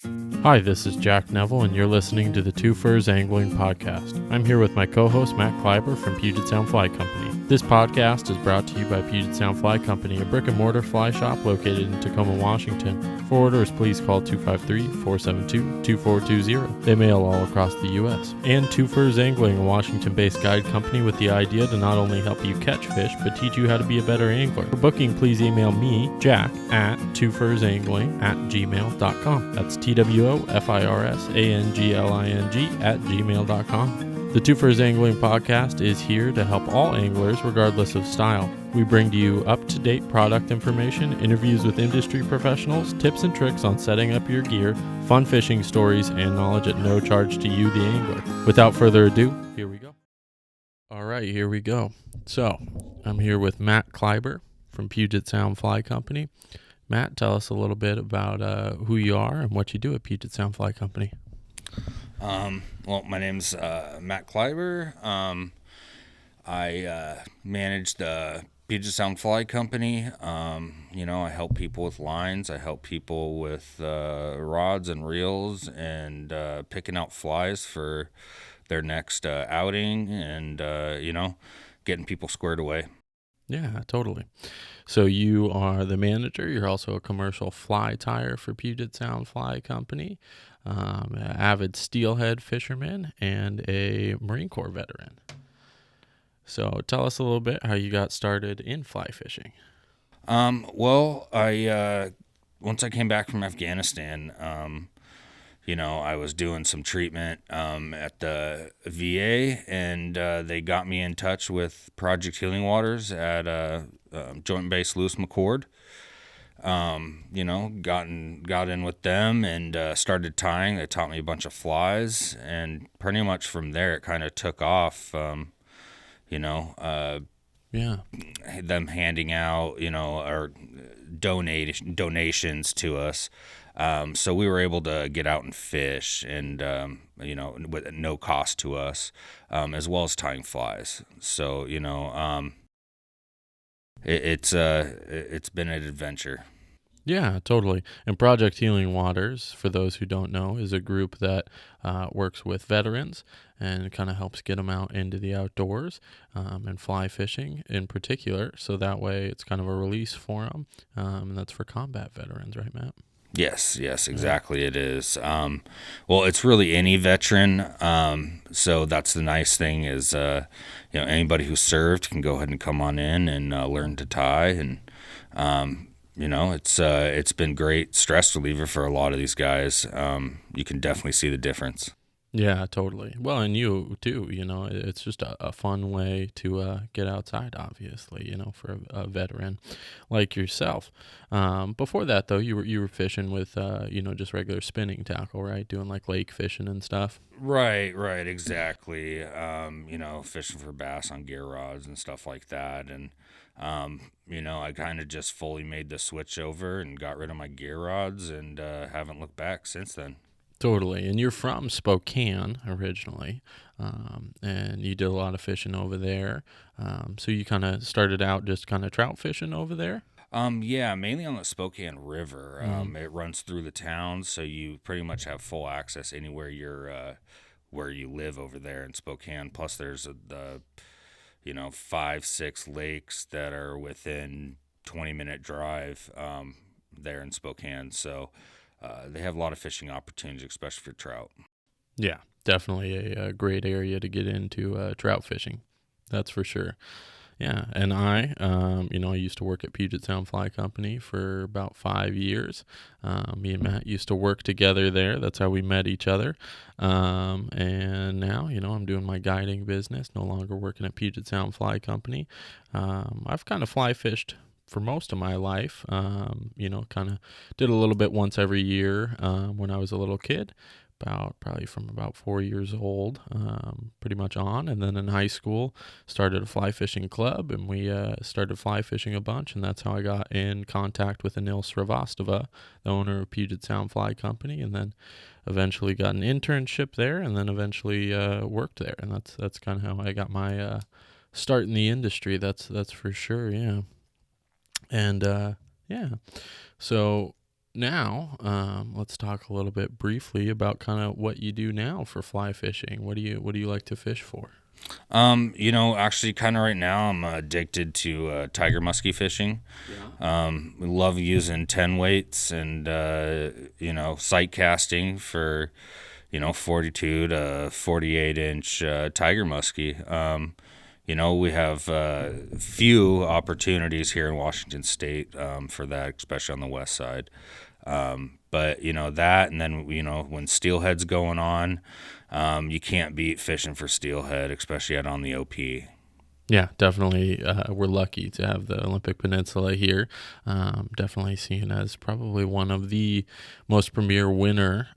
Hi, this is Jack Neville, and you're listening to the Two Furs Angling Podcast. I'm here with my co-host Matt Kleiber from Puget Sound Fly Company. This podcast is brought to you by Puget Sound Fly Company, a brick-and-mortar fly shop located in Tacoma, Washington. For orders, please call 253-472-2420. They mail all across the U.S. And Two Furs Angling, a Washington-based guide company with the idea to not only help you catch fish, but teach you how to be a better angler. For booking, please email me, Jack, at twofursangling@gmail.com. That's TWOFIRSANGLING@gmail.com. The Two Furs Angling Podcast is here to help all anglers regardless of style. We bring to you up-to-date product information, interviews with industry professionals, tips and tricks on setting up your gear, fun fishing stories, and knowledge at no charge to you, the angler. Without further ado, here we go. All right, here we go. So, I'm here with Matt Kleiber from Puget Sound Fly Company. Matt, tell us a little bit about who you are and what you do at Puget Sound Fly Company. Well, my name's Matt Kleiber. I manage the Puget Sound Fly Company. I help people with lines. I help people with rods and reels and picking out flies for their next outing and, getting people squared away. Yeah, totally. So you are the manager. You're also a commercial fly tyer for Puget Sound Fly Company, an avid steelhead fisherman, and a Marine Corps veteran. So tell us a little bit how you got started in fly fishing. Well, I once I came back from Afghanistan, I was doing some treatment at the VA, and they got me in touch with Project Healing Waters at Joint Base Lewis McChord. Got in with them and started tying. They taught me a bunch of flies, and pretty much from there it kind of took off. Yeah. Them handing out, or donations to us. So we were able to get out and fish and, with no cost to us, as well as tying flies. So, it's been an adventure. Yeah, totally. And Project Healing Waters, for those who don't know, is a group that works with veterans and kind of helps get them out into the outdoors and fly fishing in particular. So that way it's kind of a release for them. And that's for combat veterans, right, Matt? Yes, exactly. It is. Well, it's really any veteran. So that's the nice thing is, anybody who served can go ahead and come on in and learn to tie. And, it's been great stress reliever for a lot of these guys. You can definitely see the difference. Yeah, totally. Well, and you too, it's just a fun way to get outside, obviously, for a veteran like yourself. Before that, though, you were fishing with, just regular spinning tackle, right? Doing like lake fishing and stuff. Right, exactly. Fishing for bass on gear rods and stuff like that. And, I kind of just fully made the switch over and got rid of my gear rods and haven't looked back since then. Totally. And you're from Spokane originally, and you did a lot of fishing over there. So you kind of started out just kind of trout fishing over there? Yeah, mainly on the Spokane River. It runs through the town, so you pretty much have full access anywhere where you live over there in Spokane. Plus, there's the 5-6 lakes that are within 20-minute drive there in Spokane. So they have a lot of fishing opportunities, especially for trout. Yeah, definitely a great area to get into trout fishing. That's for sure. Yeah, and I used to work at Puget Sound Fly Company for about 5 years. Me and Matt used to work together there. That's how we met each other. And now, I'm doing my guiding business, no longer working at Puget Sound Fly Company. I've kind of fly fished for most of my life, kind of did a little bit once every year when I was a little kid. Probably from about 4 years old, pretty much on. And then in high school, started a fly fishing club, and we started fly fishing a bunch. And that's how I got in contact with Anil Srivastava, the owner of Puget Sound Fly Company, and then eventually got an internship there, and then eventually worked there. And that's kind of how I got my start in the industry. That's for sure, yeah. And yeah, so now, let's talk a little bit briefly about kind of what you do now for fly fishing. What do you like to fish for? Actually, kind of right now, I'm addicted to tiger muskie fishing. Yeah. We love using 10 weights and, sight casting for, 42 to 48 inch tiger muskie. We have few opportunities here in Washington State for that, especially on the west side. But that, and then when steelhead's going on, you can't beat fishing for steelhead, especially out on the OP. Yeah, definitely. We're lucky to have the Olympic Peninsula here. Definitely seen as probably one of the most premier winter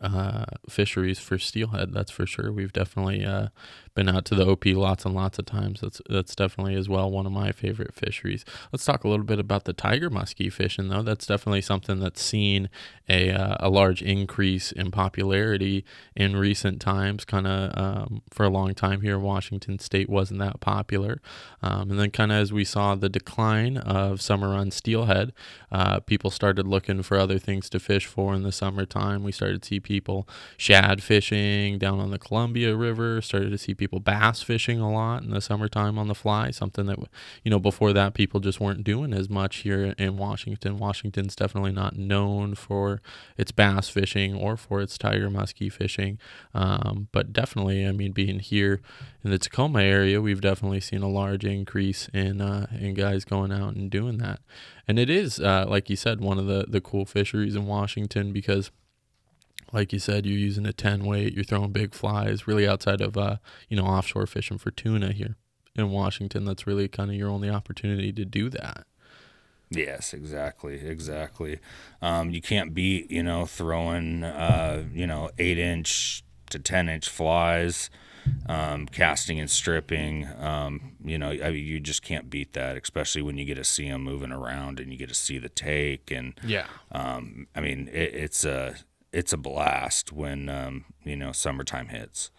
fisheries for steelhead. That's for sure. We've definitely been out to the OP lots and lots of times. That's definitely as well one of my favorite fisheries. Let's talk a little bit about the tiger muskie fishing, though. That's definitely something that's seen a large increase in popularity in recent times. Kind of for a long time here in Washington State wasn't that popular. And then kind of as we saw the decline of summer run steelhead, people started looking for other things to fish for in the summertime. We started to see people shad fishing down on the Columbia River, started to see people bass fishing a lot in the summertime on the fly, something that, before that people just weren't doing as much here in Washington. Washington's definitely not known for its bass fishing or for its tiger muskie fishing. But definitely, I mean, being here in the Tacoma area, we've definitely seen a large increase in guys going out and doing that. And it is, like you said, one of the cool fisheries in Washington because, like you said, you're using a 10 weight, you're throwing big flies, really outside of, offshore fishing for tuna here in Washington. That's really kind of your only opportunity to do that. Yes, exactly. You can't beat, throwing, 8 inch to 10 inch flies, casting and stripping. You just can't beat that, especially when you get to see them moving around and you get to see the take. And, Yeah. it's a blast when, summertime hits.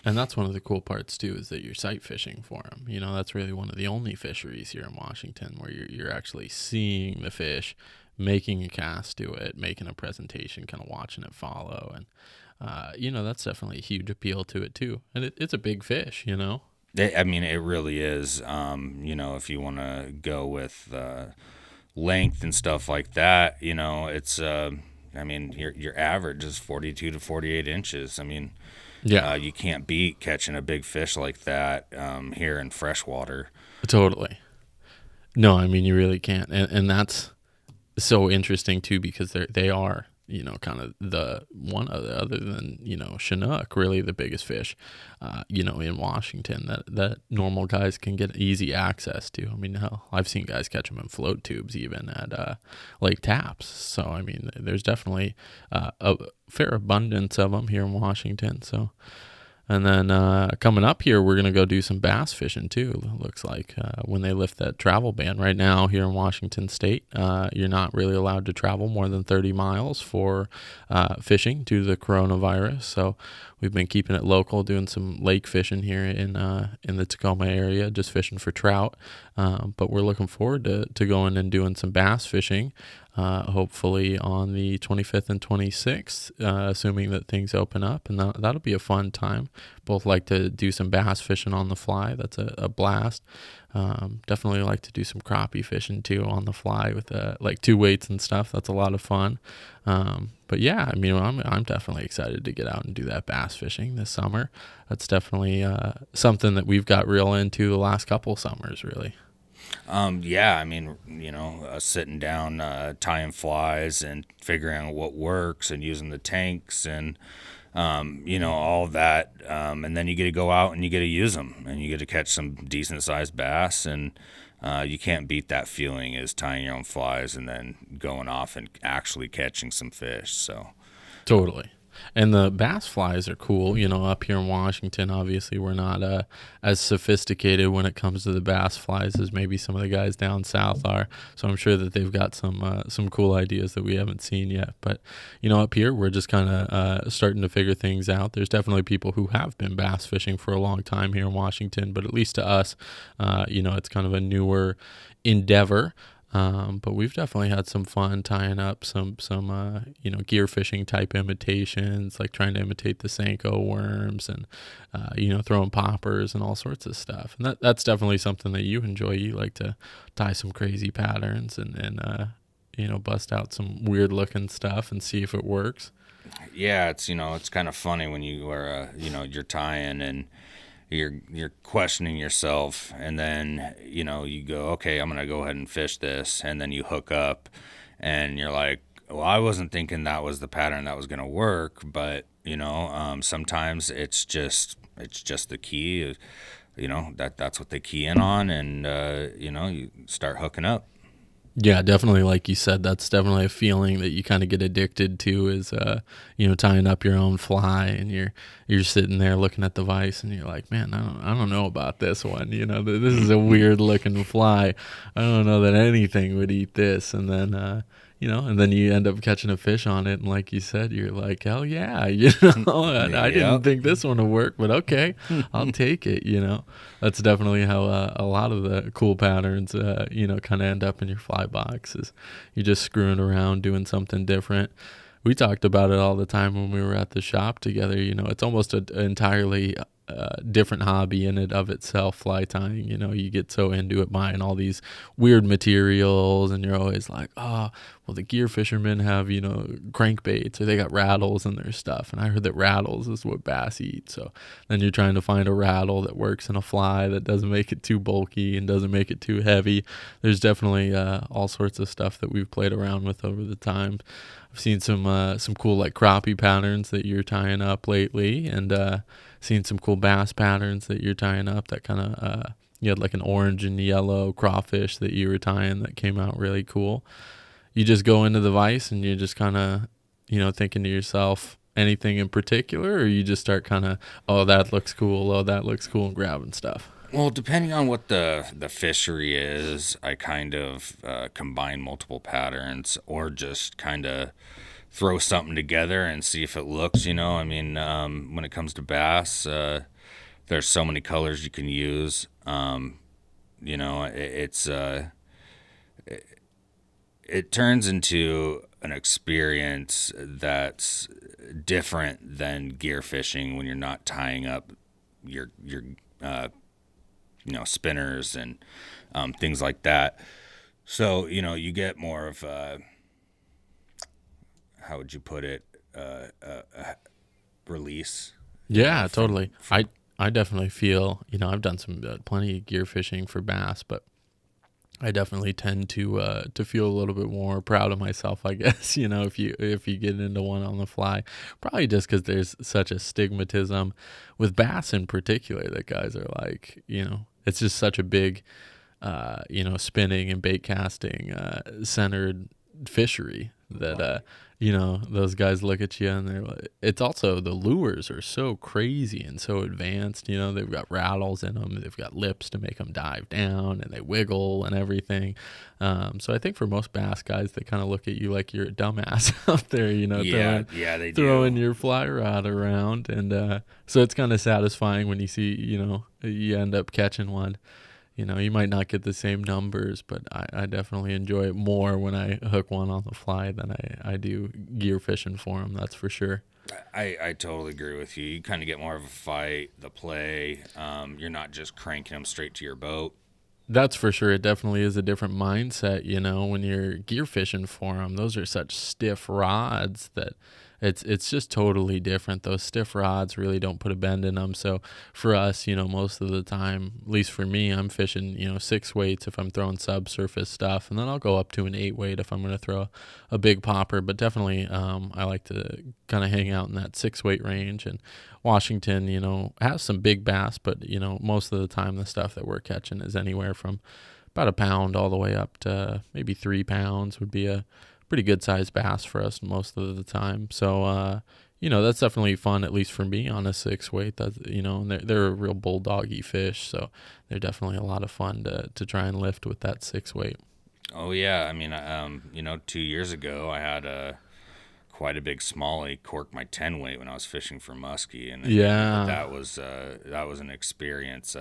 And that's one of the cool parts too, is that you're sight fishing for them. That's really one of the only fisheries here in Washington where you're actually seeing the fish, making a cast to it, making a presentation, kind of watching it follow, and that's definitely a huge appeal to it too. And it's a big fish. It really is. If you want to go with length and stuff like that, it's. Your average is 42 to 48 inches. Yeah, You can't beat catching a big fish like that here in freshwater. totally. No, I mean you really can't, and that's so interesting too because they are kind of the one other than Chinook, really the biggest fish in Washington that normal guys can get easy access to. I mean, hell, I've seen guys catch them in float tubes even at Lake Tapps. So I mean there's definitely a fair abundance of them here in Washington. So and then coming up here, we're going to go do some bass fishing too, looks like, when they lift that travel ban. Right now here in Washington State, you're not really allowed to travel more than 30 miles for fishing due to the coronavirus. So we've been keeping it local, doing some lake fishing here in the Tacoma area, just fishing for trout. But we're looking forward to going and doing some bass fishing, hopefully on the 25th and 26th, assuming that things open up. And that'll be a fun time. Both like to do some bass fishing on the fly. That's a blast. Definitely like to do some crappie fishing too on the fly with like 2 weights and stuff. That's a lot of fun. But yeah, I mean, I'm definitely excited to get out and do that bass fishing this summer. That's definitely something that we've got real into the last couple summers, really. Sitting down, tying flies and figuring out what works and using the tanks and, all of that. And then you get to go out and you get to use them and you get to catch some decent sized bass. And you can't beat that feeling is tying your own flies and then going off and actually catching some fish. So Totally. And the bass flies are cool. Up here in Washington, obviously, we're not as sophisticated when it comes to the bass flies as maybe some of the guys down south are. So I'm sure that they've got some cool ideas that we haven't seen yet. But, up here, we're just kind of starting to figure things out. There's definitely people who have been bass fishing for a long time here in Washington, but at least to us, it's kind of a newer endeavor. But we've definitely had some fun tying up some gear fishing type imitations, like trying to imitate the Senko worms and throwing poppers and all sorts of stuff. And that's definitely something that you enjoy. You like to tie some crazy patterns and bust out some weird looking stuff and see if it works. Yeah, it's kind of funny when you are you're tying and you're questioning yourself, and then you go, okay, I'm gonna go ahead and fish this, and then you hook up and you're like, well, I wasn't thinking that was the pattern that was gonna work, but sometimes it's just the key, that's what they key in on, and you start hooking up. Yeah, definitely. Like you said, that's definitely a feeling that you kind of get addicted to is, tying up your own fly and you're sitting there looking at the vise and you're like, man, I don't know about this one. This is a weird looking fly. I don't know that anything would eat this. And then you end up catching a fish on it. And like you said, you're like, hell yeah, I didn't Yep. think this one would work, but okay, I'll take it. That's definitely how a lot of the cool patterns, kind of end up in your fly box is you're just screwing around doing something different. We talked about it all the time when we were at the shop together. It's almost an entirely different hobby in it of itself, fly tying. You get so into it buying all these weird materials, and you're always like, oh, well, the gear fishermen have, crankbaits or they got rattles in their stuff. And I heard that rattles is what bass eat. So then you're trying to find a rattle that works in a fly that doesn't make it too bulky and doesn't make it too heavy. There's definitely all sorts of stuff that we've played around with over the time. I've seen some cool like crappie patterns that you're tying up lately, and seen some cool bass patterns that you're tying up. That kind of you had like an orange and yellow crawfish that you were tying that came out really cool. You just go into the vise and you're just kind of thinking to yourself anything in particular, or you just start kind of, oh, that looks cool, oh, that looks cool, and grabbing stuff. Well, depending on what the fishery is, I kind of combine multiple patterns or just kind of throw something together and see if it looks. I mean, when it comes to bass, there's so many colors you can use. It turns into an experience that's different than gear fishing when you're not tying up your uh, spinners and things like that. So you get more of how would you put it, release, Yeah, from totally. I definitely feel, I've done some plenty of gear fishing for bass, but I definitely tend to feel a little bit more proud of myself, I guess. If you get into one on the fly, probably just because there's such a stigmatism with bass in particular that guys are like, it's just such a big, spinning and bait casting centered fishery that those guys look at you and they're like, it's also the lures are so crazy and so advanced. They've got rattles in them, they've got lips to make them dive down, and they wiggle and everything. So I think for most bass guys, they kind of look at you like you're a dumbass out there, Yeah, yeah, they throwing do. your fly rod around. And so it's kind of satisfying when you see, you end up catching one. You might not get the same numbers, but I definitely enjoy it more when I hook one on the fly than I do gear fishing for them. That's for sure. I totally agree with you. You kind of get more of a fight, the play. You're not just cranking them straight to your boat. That's for sure. It definitely is a different mindset, when you're gear fishing for them. Those are such stiff rods that it's just totally different. Those stiff rods really don't put a bend in them. So for us, most of the time, at least for me, I'm fishing, 6 weights if I'm throwing subsurface stuff, and then I'll go up to an 8 weight if I'm going to throw a big popper. But definitely, I like to kind of hang out in that 6 weight range. And Washington, has some big bass, but most of the time the stuff that we're catching is anywhere from about a pound all the way up to maybe 3 pounds would be a pretty good sized bass for us most of the time. So that's definitely fun, at least for me on a 6 weight. That's and they're a real bulldoggy fish, so they're definitely a lot of fun to try and lift with that 6 weight. Oh yeah, I mean, 2 years ago I had a quite a big smallie cork my 10 weight when I was fishing for muskie, and I mean Yeah. that was an experience.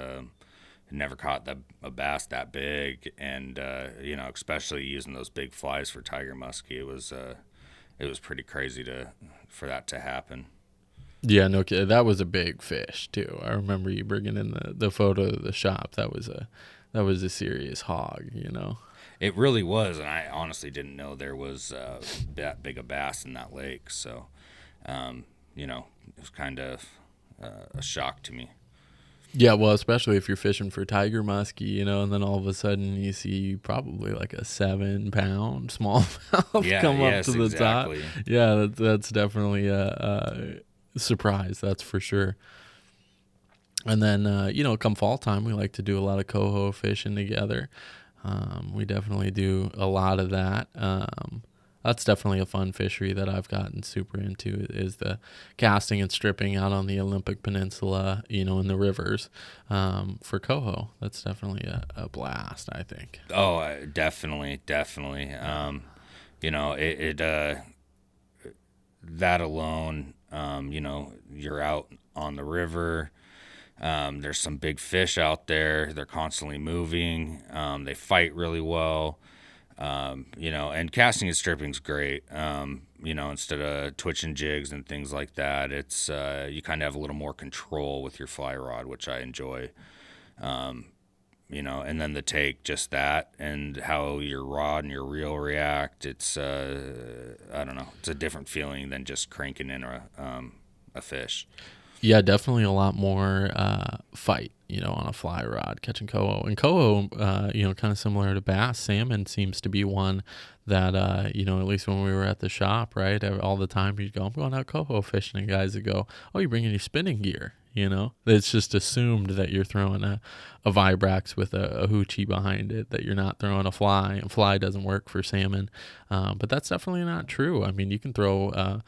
never caught a bass that big, and especially using those big flies for tiger muskie, it was pretty crazy for that to happen. Yeah, no kid. That was a big fish too. I remember you bringing in the photo of the shop. That was a serious hog. It really was, and I honestly didn't know there was that big a bass in that lake. So, it was kind of a shock to me. Yeah, well, especially if you're fishing for tiger muskie, and then all of a sudden you see probably like a 7-pound smallmouth come up to the exactly. top. Yeah, that's definitely a surprise. That's for sure. And then, come fall time, we like to do a lot of coho fishing together. We definitely do a lot of that. That's definitely a fun fishery that I've gotten super into, is the casting and stripping out on the Olympic Peninsula, in the rivers for coho. That's definitely a blast, I think. Oh, definitely. That alone, you're out on the river. There's some big fish out there. They're constantly moving. They fight really well. And casting and stripping's great. Instead of twitching jigs and things like that, it's you kind of have a little more control with your fly rod, which I enjoy. And then the take, just that, and how your rod and your reel react. It's I don't know. It's a different feeling than just cranking in a fish. Yeah, definitely a lot more fight, on a fly rod catching coho. And coho, kind of similar to bass, salmon seems to be one that, at least when we were at the shop, right, all the time you'd go, I'm going out coho fishing, and guys would go, oh, you're bringing your spinning gear, It's just assumed that you're throwing a Vibrax with a hoochie behind it, that you're not throwing a fly, and fly doesn't work for salmon. But that's definitely not true. I mean, you can throw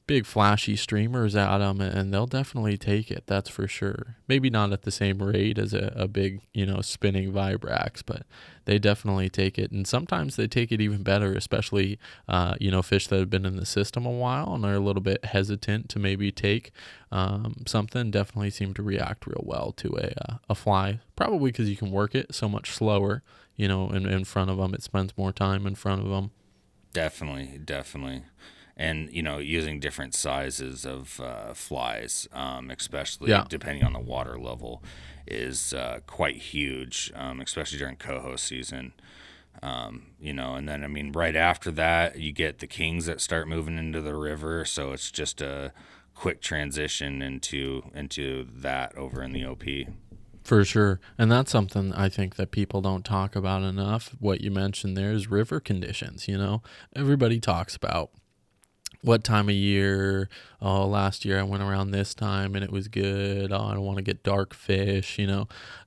big flashy streamers at them, and they'll definitely take it. That's for sure. Maybe not at the same rate as a big, spinning Vibrax, but they definitely take it. And sometimes they take it even better, especially, fish that have been in the system a while and are a little bit hesitant to maybe take something, definitely seem to react real well to a fly, probably because you can work it so much slower, in front of them. It spends more time in front of them. Definitely. And using different sizes of flies, especially depending on the water level, is quite huge, especially during coho season. And then right after that, you get the kings that start moving into the river, so it's just a quick transition into that over in the OP. For sure. And that's something I think that people don't talk about enough. What you mentioned there is river conditions. Everybody talks about what time of year. Oh, last year I went around this time and it was good. Oh, I don't want to get dark fish.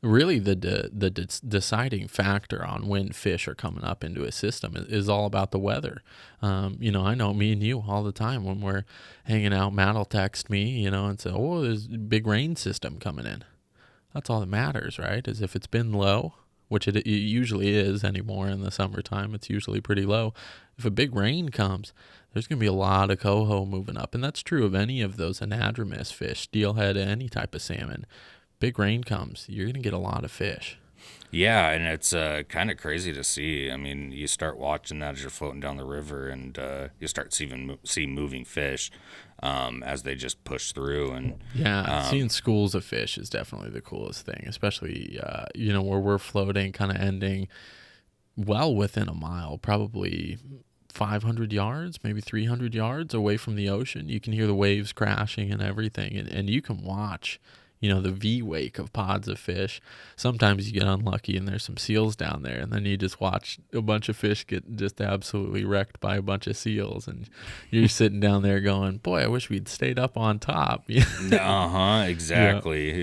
Really the deciding factor on when fish are coming up into a system is all about the weather. I know me and you all the time when we're hanging out, Matt will text me, and say, oh, there's a big rain system coming in. That's all that matters, right? Is if it's been low, which it usually is anymore in the summertime, it's usually pretty low. If a big rain comes, there's going to be a lot of coho moving up. And that's true of any of those anadromous fish, steelhead, any type of salmon. Big rain comes, you're going to get a lot of fish. Yeah, and it's kind of crazy to see. I mean, you start watching that as you're floating down the river, and you start see moving fish as they just push through. And seeing schools of fish is definitely the coolest thing, especially where we're floating, kind of ending well within a mile, probably 500 yards, maybe 300 yards away from the ocean. You can hear the waves crashing and everything, and you can watch the V-wake of pods of fish. Sometimes you get unlucky and there's some seals down there, and then you just watch a bunch of fish get just absolutely wrecked by a bunch of seals, and you're sitting down there going, boy, I wish we'd stayed up on top. Exactly.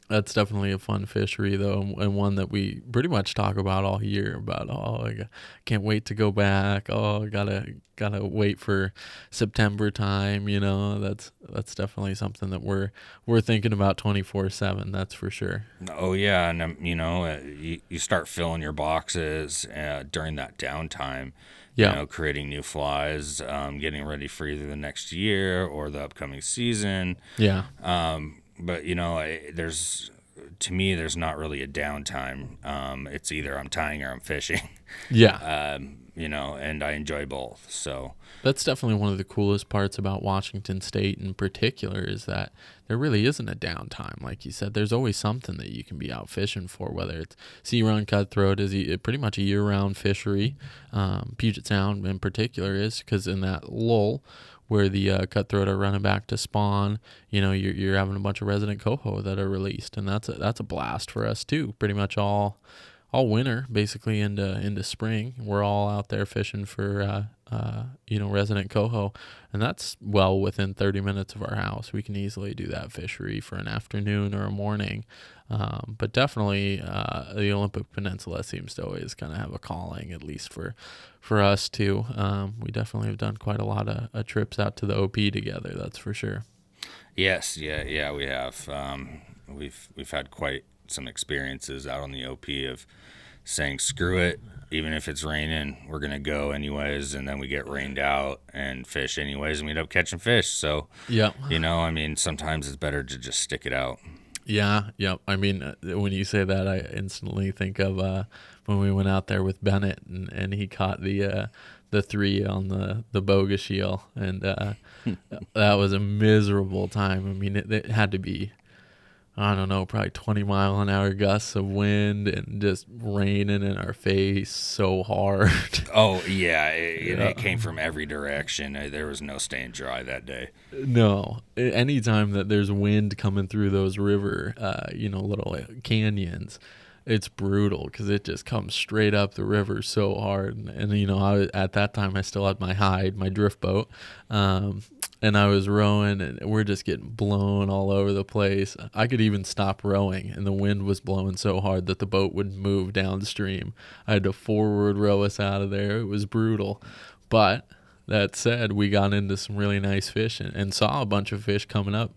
That's definitely a fun fishery, though, and one that we pretty much talk about all year. About I can't wait to go back. Oh, I gotta wait for September time. That's definitely something that we're thinking about 24/7. That's for sure. Oh yeah, and you start filling your boxes during that downtime. Yeah. Creating new flies, getting ready for either the next year or the upcoming season. Yeah. But there's to me, there's not really a downtime. It's either I'm tying or I'm fishing. Yeah. And I enjoy both. So That's definitely one of the coolest parts about Washington State in particular is that there really isn't a downtime. Like you said, there's always something that you can be out fishing for, whether it's Sea Run Cutthroat is pretty much a year-round fishery. Puget Sound in particular is because in that lull where the cutthroat are running back to spawn, you're having a bunch of resident coho that are released, and that's a blast for us too. Pretty much all winter, basically into spring, we're all out there fishing for resident coho, and that's well within 30 minutes of our house. We can easily do that fishery for an afternoon or a morning. But definitely the Olympic Peninsula seems to always kind of have a calling, at least for us too. We definitely have done quite a lot of trips out to the OP together, that's for sure. yes, yeah, we have. We've had quite some experiences out on the OP of saying screw it, even if it's raining, we're gonna go anyways, and then we get rained out and fish anyways, and we end up catching fish. So Yeah. sometimes it's better to just stick it out. Yeah, yeah. I mean, when you say that, I instantly think of when we went out there with Bennett, and he caught the 3 on the bogus eel, and that was a miserable time. I mean, it had to be, I don't know, probably 20-mile-an-hour gusts of wind and just raining in our face so hard. Oh yeah, and Yeah. it came from every direction. There was no staying dry that day. No, anytime that there's wind coming through those river, little canyons, it's brutal because it just comes straight up the river so hard. And at that time I still had my drift boat, and I was rowing, and we're just getting blown all over the place. I could even stop rowing, and the wind was blowing so hard that the boat would move downstream. I had to forward row us out of there. It was brutal, but that said, we got into some really nice fish and saw a bunch of fish coming up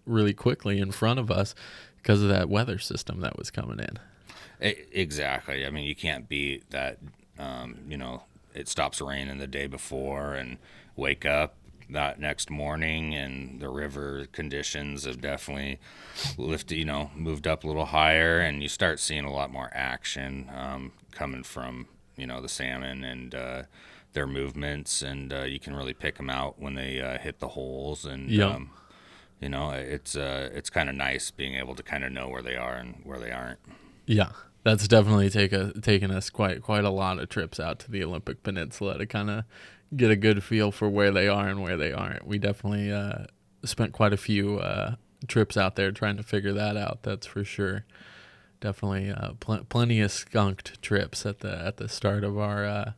really quickly in front of us because of that weather system that was coming in. Exactly. I mean, you can't beat that. It stops raining the day before, and wake up that next morning, and the river conditions have definitely moved up a little higher, and you start seeing a lot more action coming from the salmon and their movements, and you can really pick them out when they hit the holes, and Yep. it's kind of nice being able to kind of know where they are and where they aren't. Yeah, that's definitely taken us quite a lot of trips out to the Olympic Peninsula to kind of get a good feel for where they are and where they aren't. We definitely spent quite a few trips out there trying to figure that out. That's for sure. Definitely plenty of skunked trips at the start of our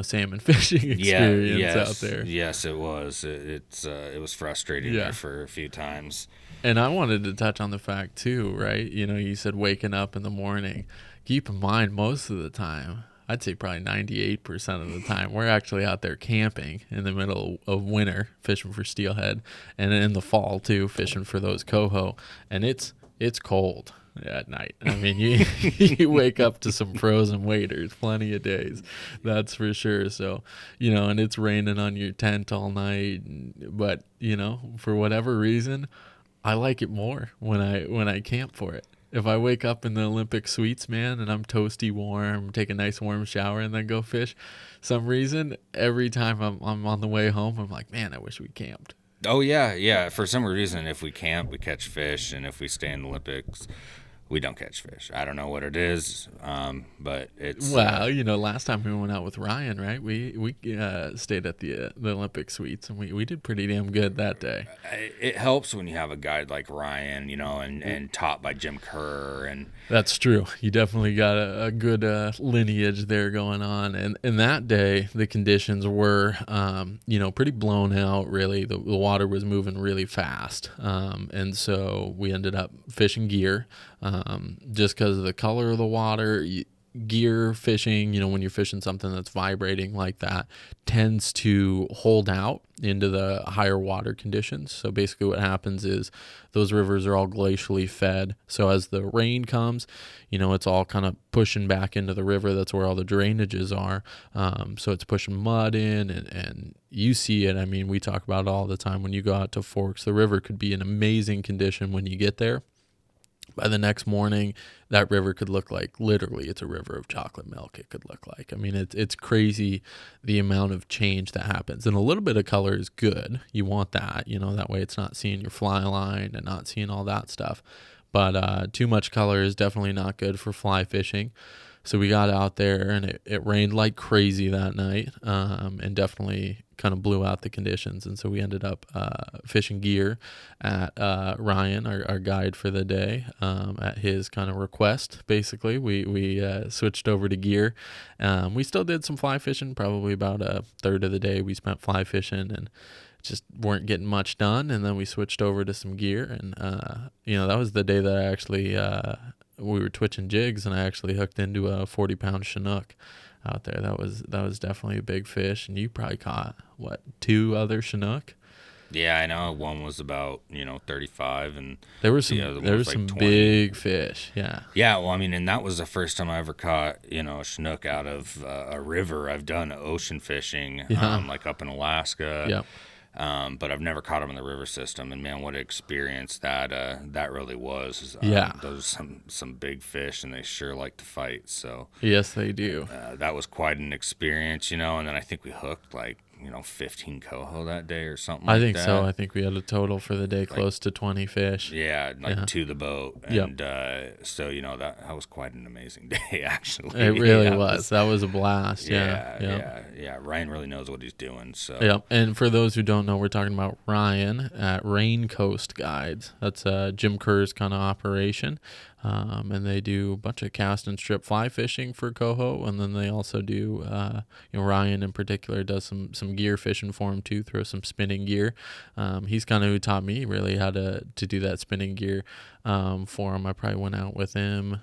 salmon fishing experience out there. Yes, it was. It was frustrating Yeah. there for a few times. And I wanted to touch on the fact too, right? You said waking up in the morning. Keep in mind, most of the time, I'd say probably 98% of the time, we're actually out there camping in the middle of winter, fishing for steelhead, and in the fall too, fishing for those coho. And it's cold at night. I mean, you wake up to some frozen waders plenty of days, that's for sure. So, and it's raining on your tent all night, but for whatever reason, I like it more when I camp for it. If I wake up in the Olympic suites, man, and I'm toasty warm, take a nice warm shower, and then go fish, some reason every time I'm on the way home, I'm like, man, I wish we camped. Oh yeah. For some reason, if we camp, we catch fish, and if we stay in the Olympics, we don't catch fish. I don't know what it is, but it's Well, last time we went out with Ryan, right? We stayed at the Olympic suites, and we did pretty damn good that day. it helps when you have a guide like Ryan, and taught by Jim Kerr, and That's true. You definitely got a good lineage there going on. And that day, the conditions were, pretty blown out, really. The water was moving really fast. And so we ended up fishing gear just because of the color of the water. Gear fishing, when you're fishing something that's vibrating like that, tends to hold out into the higher water conditions. So basically what happens is those rivers are all glacially fed. So as the rain comes, it's all kind of pushing back into the river. That's where all the drainages are. So it's pushing mud in, and you see it. I mean, we talk about it all the time. When you go out to Forks, the river could be in amazing condition when you get there. By the next morning, that river could look like, literally, it's a river of chocolate milk. It could look like. I mean, it's crazy the amount of change that happens. And a little bit of color is good. You want that, that way it's not seeing your fly line and not seeing all that stuff. But too much color is definitely not good for fly fishing. So we got out there, and it rained like crazy that night, and definitely kind of blew out the conditions. And so we ended up fishing gear at Ryan, our guide for the day, at his kind of request. Basically, we switched over to gear. We still did some fly fishing, probably about a third of the day we spent fly fishing, and just weren't getting much done. And then we switched over to some gear, and that was the day that I actually we were twitching jigs, and I actually hooked into a 40-pound Chinook out there. That was definitely a big fish. And you probably caught 2 other Chinook? Yeah, I know. One was about 35, and there was some big fish. Yeah. Yeah, well, I mean, and that was the first time I ever caught a Chinook out of a river. I've done ocean fishing, like up in Alaska. Yep. But I've never caught them in the river system, and man, what an experience that really was. Yeah, those some big fish, and they sure like to fight. So yes, they do. That was quite an experience, And then I think we hooked 15 coho that day or something. I think so. I think we had a total for the day close to 20 fish. Yeah, to the boat, and so that was quite an amazing day. Actually, it really was. That was a blast. Yeah. Ryan really knows what he's doing. So yeah. And for those who don't know, we're talking about Ryan at Rain Coast Guides. That's Jim Kerr's kind of operation. And they do a bunch of cast and strip fly fishing for coho, and then they also do, Ryan in particular does some gear fishing for him too, throw some spinning gear. He's kind of who taught me really how to do that spinning gear for him. I probably went out with him,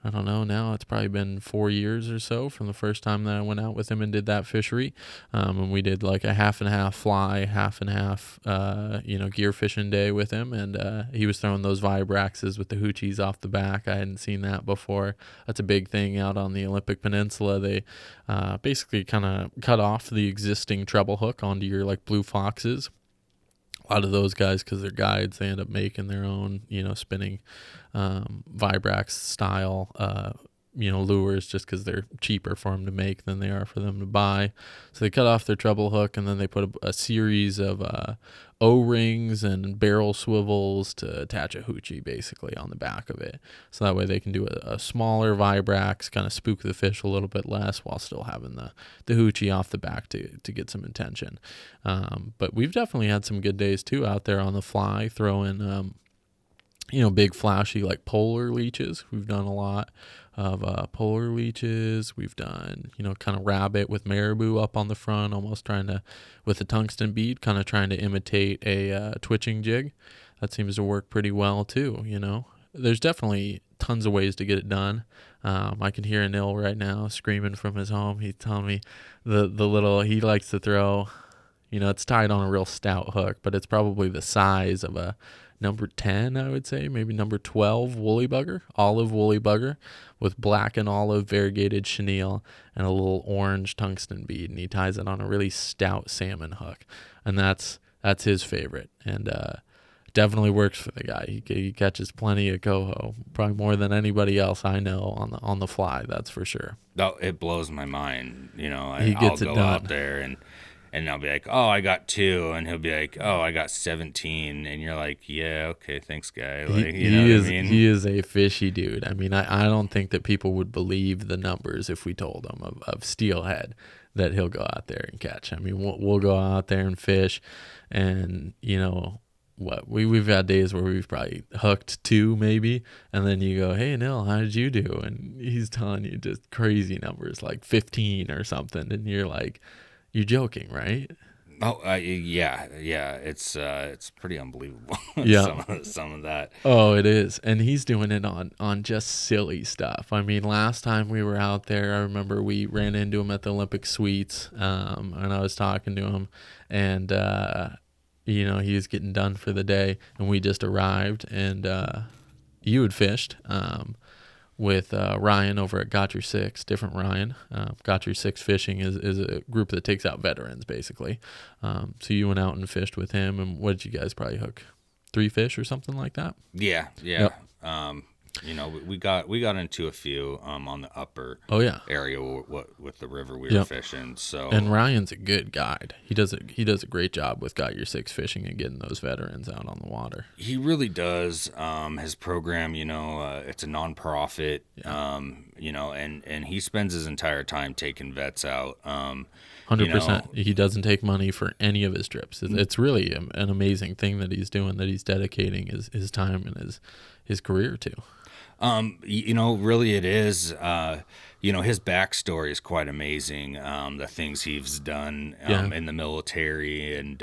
I don't know, now it's probably been 4 years or so from the first time that I went out with him and did that fishery. And we did like a half and half fly, half and half, gear fishing day with him. And he was throwing those Vibraxes with the hoochies off the back. I hadn't seen that before. That's a big thing out on the Olympic Peninsula. They basically kind of cut off the existing treble hook onto your like blue foxes. A lot of those guys, because they're guides, they end up making their own, spinning Vibrax style, lures, just because they're cheaper for them to make than they are for them to buy. So they cut off their treble hook, and then they put a series of O-rings and barrel swivels to attach a hoochie basically on the back of it. So that way they can do a smaller Vibrax, kind of spook the fish a little bit less while still having the hoochie off the back to get some attention. But we've definitely had some good days too out there on the fly, throwing big flashy like polar leeches. We've done a lot of polar leeches. We've done, kind of rabbit with marabou up on the front, almost trying to, with a tungsten bead, kind of trying to imitate a twitching jig. That seems to work pretty well too, There's definitely tons of ways to get it done. I can hear Anil right now screaming from his home. He's telling me he likes to throw, it's tied on a real stout hook, but it's probably the size of a number 10, I would say, maybe number 12 woolly bugger, olive woolly bugger with black and olive variegated chenille and a little orange tungsten bead. And he ties it on a really stout salmon hook. And that's his favorite. And definitely works for the guy. He catches plenty of coho, probably more than anybody else I know on the fly, that's for sure. Oh, it blows my mind. I'll go out there and I'll be like, oh, I got 2, and he'll be like, oh, I got 17, and you're like, yeah, okay, thanks, guy. Like, he is a fishy dude. I mean, I don't think that people would believe the numbers if we told them of steelhead that he'll go out there and catch. I mean, we'll go out there and fish, and we've had days where we've probably hooked 2 maybe, and then you go, hey, Neil, how did you do? And he's telling you just crazy numbers, like 15 or something, and you're like, you're joking, right? Oh, yeah. It's pretty unbelievable. Yeah, some of that. Oh, it is, and he's doing it on just silly stuff. I mean, last time we were out there, I remember we ran into him at the Olympic Suites, and I was talking to him, and he was getting done for the day, and we just arrived, and you had fished. With Ryan over at Got Your Six, different Ryan. Got Your Six Fishing is a group that takes out veterans, basically. So you went out and fished with him, and what did you guys probably hook? 3 fish or something like that. Yeah, yeah. We got into a few on the upper Oh yeah. area with the river we were Yep. fishing. So And Ryan's a good guide. He does a great job with Got Your Six fishing and getting those veterans out on the water. he really does. His program, it's a nonprofit. And he spends his entire time taking vets out. 100%. He doesn't take money for any of his trips. It's really an amazing thing that he's doing, that he's dedicating his time and his career to. Really it is. His backstory is quite amazing. The things he's done in the military and,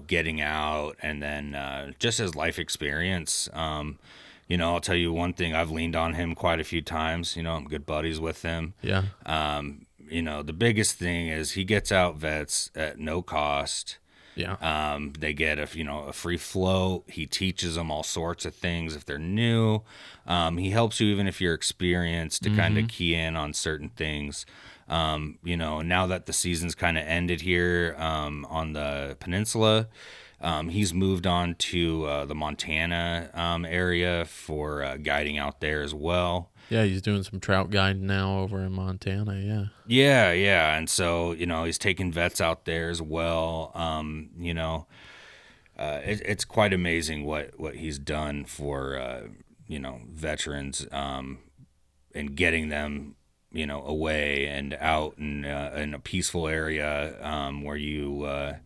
getting out, and then just his life experience. I'll tell you one thing, I've leaned on him quite a few times. I'm good buddies with him. Yeah. The biggest thing is he gets out vets at no cost. Yeah. They get a free float. He teaches them all sorts of things if they're new. He helps you even if you're experienced to kind of key in on certain things. Now that the season's kind of ended here on the peninsula, he's moved on to the Montana area for guiding out there as well. Yeah, he's doing some trout guiding now over in Montana, yeah. Yeah. And so, he's taking vets out there as well. It's quite amazing what he's done for, veterans and getting them, away and out in a peaceful area where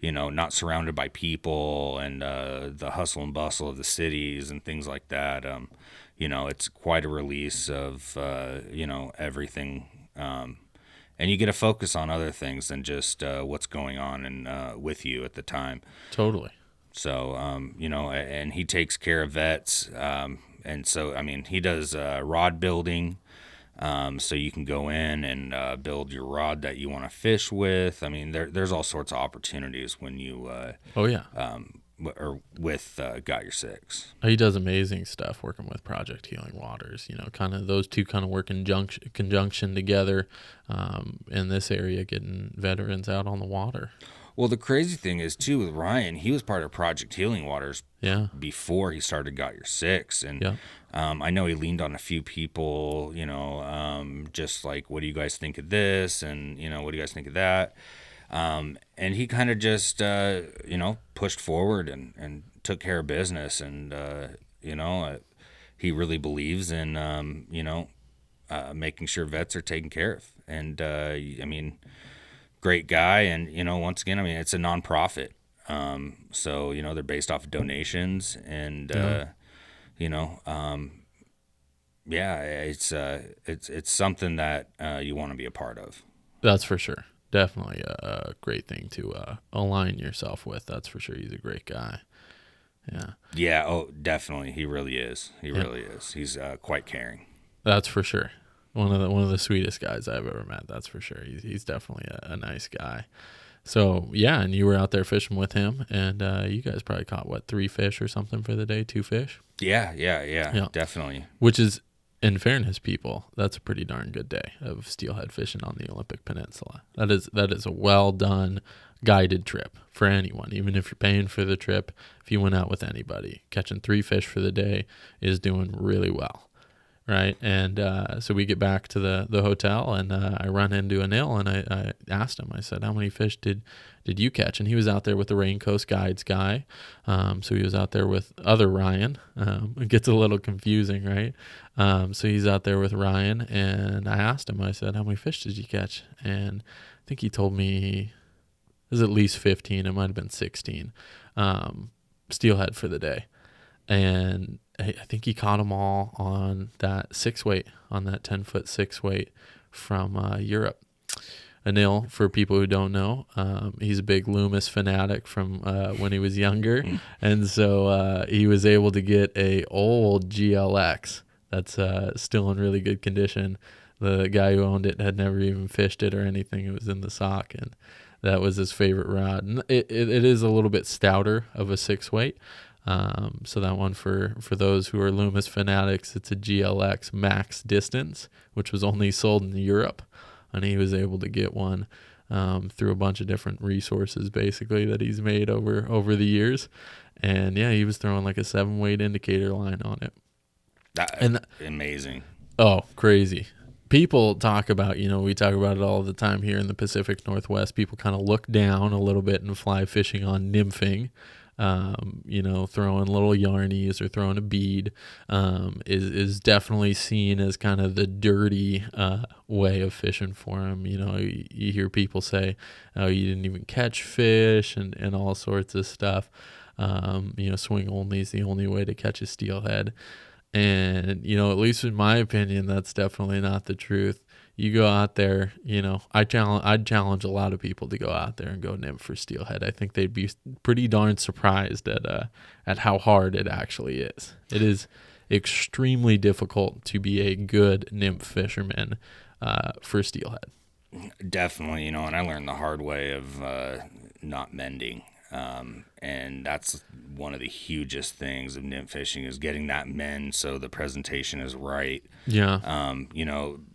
not surrounded by people and the hustle and bustle of the cities and things like that. It's quite a release of, everything. And you get to focus on other things than just what's going on and with you at the time. Totally. So, and he takes care of vets. And so, he does rod building. So you can go in and build your rod that you want to fish with. There's all sorts of opportunities when you with Got Your Six. He does amazing stuff working with Project Healing Waters. Kind of those two kind of work in conjunction together in this area, getting veterans out on the water. Well, the crazy thing is, too, with Ryan, he was part of Project Healing Waters before he started Got Your Six. And I know he leaned on a few people, just like, what do you guys think of this? And, what do you guys think of that? And he kind of just, pushed forward and took care of business. And, he really believes in, making sure vets are taken care of. And, great guy. And, once again, it's a nonprofit. So, they're based off of donations and, it's something that you want to be a part of. That's for sure. Definitely a great thing to align yourself with. That's for sure. He's a great guy. Yeah. Yeah. Oh, definitely. He really is. He really is. He's quite caring. That's for sure. One of the sweetest guys I've ever met. That's for sure. He's definitely a nice guy. So yeah, and you were out there fishing with him, and you guys probably caught 3 fish or something for the day, 2 fish. Yeah, definitely. Which is, in fairness, people, that's a pretty darn good day of steelhead fishing on the Olympic Peninsula. That is a well done guided trip for anyone, even if you're paying for the trip. If you went out with anybody, catching 3 fish for the day is doing really well. Right. And so we get back to the hotel, and I run into Anil, and I asked him, I said, how many fish did you catch? And he was out there with the Rain Coast Guides guy. So he was out there with other Ryan. It gets a little confusing, right? So he's out there with Ryan, and I asked him, I said, how many fish did you catch? And I think he told me it was at least 15. It might have been 16 steelhead for the day. And I think he caught them all on that 6-weight, on that 10-foot 6-weight from Europe. Anil, for people who don't know, he's a big Loomis fanatic from when he was younger. And so he was able to get a old GLX that's still in really good condition. The guy who owned it had never even fished it or anything. It was in the sock, and that was his favorite rod. And it is a little bit stouter of a 6-weight. So that one for those who are Loomis fanatics, it's a GLX Max Distance, which was only sold in Europe, and he was able to get one through a bunch of different resources basically that he's made over the years. And yeah, he was throwing like a 7-weight indicator line on it. And amazing. Oh, crazy. People talk about, we talk about it all the time here in the Pacific Northwest. People kind of look down a little bit and fly fishing on nymphing. Throwing little yarnies or throwing a bead is definitely seen as kind of the dirty way of fishing for them. You hear people say, oh, you didn't even catch fish and all sorts of stuff. Swing only is the only way to catch a steelhead. And, at least in my opinion, that's definitely not the truth. You go out there, I'd challenge a lot of people to go out there and go nymph for steelhead. I think they'd be pretty darn surprised at how hard it actually is. It is extremely difficult to be a good nymph fisherman for steelhead. Definitely, and I learned the hard way of not mending. And that's one of the hugest things of nymph fishing is getting that mend so the presentation is right. Yeah.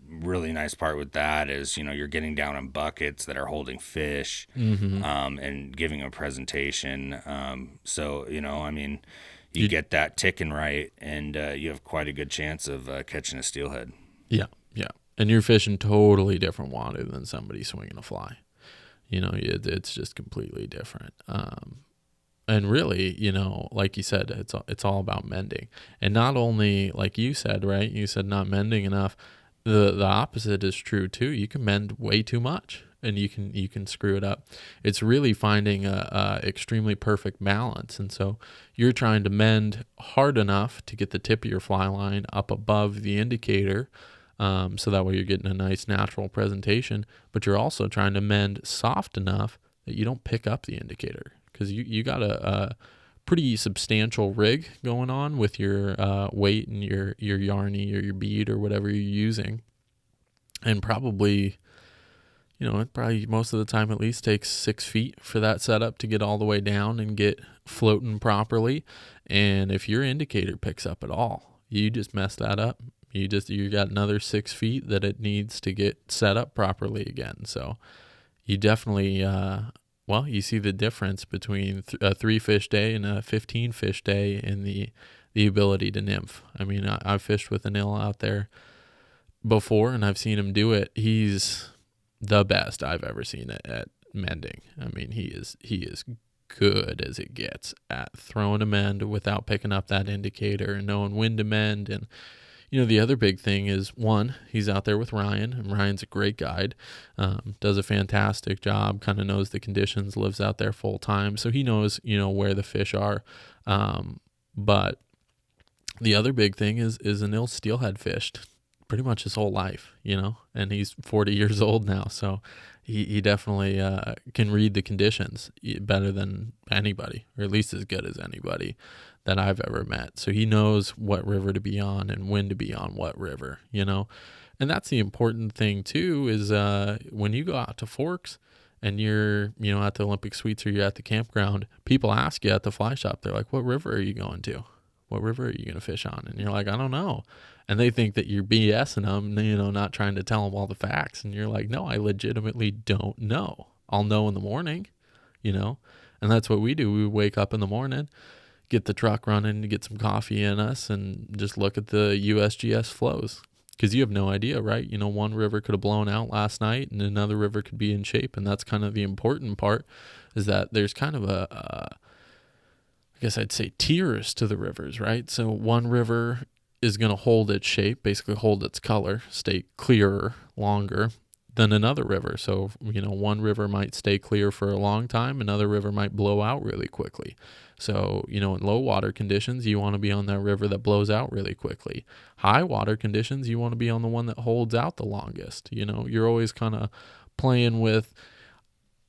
Really nice part with that is, you're getting down in buckets that are holding fish, and giving a presentation. You get that ticking right, and you have quite a good chance of catching a steelhead. Yeah. And you're fishing totally different water than somebody swinging a fly. It's just completely different. And really, like you said, it's all about mending. And not only, like you said, right? You said not mending enough. The opposite is true too. You can mend way too much, and you can screw it up. It's really finding a extremely perfect balance. And so you're trying to mend hard enough to get the tip of your fly line up above the indicator, so that way you're getting a nice natural presentation. But you're also trying to mend soft enough that you don't pick up the indicator, because you got a pretty substantial rig going on with your weight and your yarny or your bead or whatever you're using. And probably, it probably most of the time at least takes 6 feet for that setup to get all the way down and get floating properly. And if your indicator picks up at all, you just mess that up. You got another 6 feet that it needs to get set up properly again. So you definitely, you see the difference between a 3-fish day and a 15-fish day in the ability to nymph. I mean, I've fished with Anil out there before, and I've seen him do it. He's the best I've ever seen at mending. I mean, he is good as it gets at throwing a mend without picking up that indicator and knowing when to mend. And the other big thing is, one, he's out there with Ryan, and Ryan's a great guide, does a fantastic job, kind of knows the conditions, lives out there full time. So he knows, where the fish are. But the other big thing is Anil steelhead fished pretty much his whole life, and he's 40 years old now. So he definitely can read the conditions better than anybody, or at least as good as anybody that I've ever met. So he knows what river to be on and when to be on what river, and that's the important thing too, is when you go out to Forks and you're, at the Olympic Suites or you're at the campground, people ask you at the fly shop, they're like, what river are you going to? What river are you going to fish on? And you're like, I don't know. And they think that you're BSing them, not trying to tell them all the facts. And you're like, no, I legitimately don't know. I'll know in the morning, and that's what we do. We wake up in the morning, get the truck running, get some coffee in us, and just look at the USGS flows. Because you have no idea, right? One river could have blown out last night and another river could be in shape. And that's kind of the important part, is that there's kind of I guess I'd say tiers to the rivers, right? So one river is going to hold its shape, basically hold its color, stay clearer longer than another river. So, one river might stay clear for a long time, another river might blow out really quickly. So, in low water conditions, you want to be on that river that blows out really quickly. High water conditions, you want to be on the one that holds out the longest. You're always kind of playing with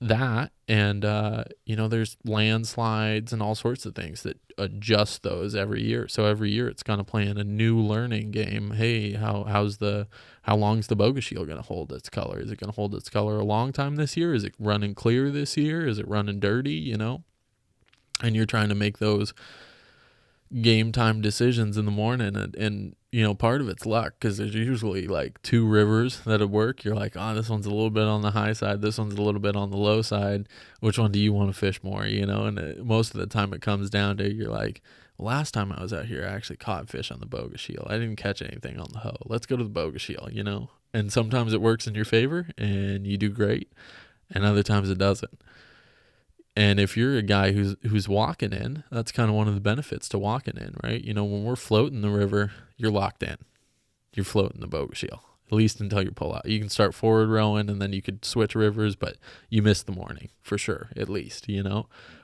that, and there's landslides and all sorts of things that adjust those every year. So every year it's kind of playing a new learning game. Hey, how long's the Boga Shield going to hold its color? Is it going to hold its color a long time this year? Is it running clear this year? Is it running dirty? And you're trying to make those game time decisions in the morning, and part of it's luck because there's usually like two rivers that'll work. You're like, oh, this one's a little bit on the high side, this one's a little bit on the low side. Which one do you want to fish more? And most of the time it comes down to you're like, last time I was out here, I actually caught fish on the boga shield. I didn't catch anything on the hoe. Let's go to the boga shield. And sometimes it works in your favor and you do great, and other times it doesn't. And if you're a guy who's walking in, that's kind of one of the benefits to walking in, right? When we're floating the river, you're locked in. You're floating the boga shield, at least until you pull out. You can start forward rowing and then you could switch rivers, but you miss the morning for sure, at least.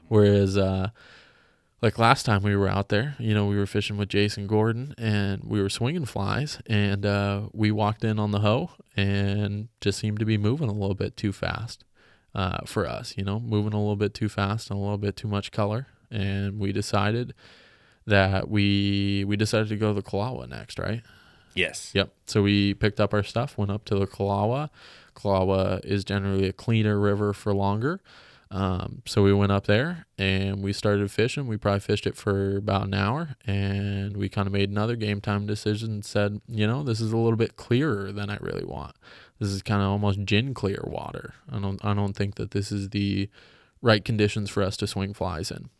Whereas, like last time we were out there, we were fishing with Jason Gordon and we were swinging flies, and we walked in on the hoe and just seemed to be moving a little bit too fast. For us, moving a little bit too fast and a little bit too much color. And we decided that we decided to go to the Kalawa next, right? Yes. Yep. So we picked up our stuff, went up to the Kalawa. Kalawa is generally a cleaner river for longer. So we went up there and we started fishing. We probably fished it for about an hour, and we kind of made another game time decision and said, this is a little bit clearer than I really want. This is kind of almost gin clear water. I don't think that this is the right conditions for us to swing flies in.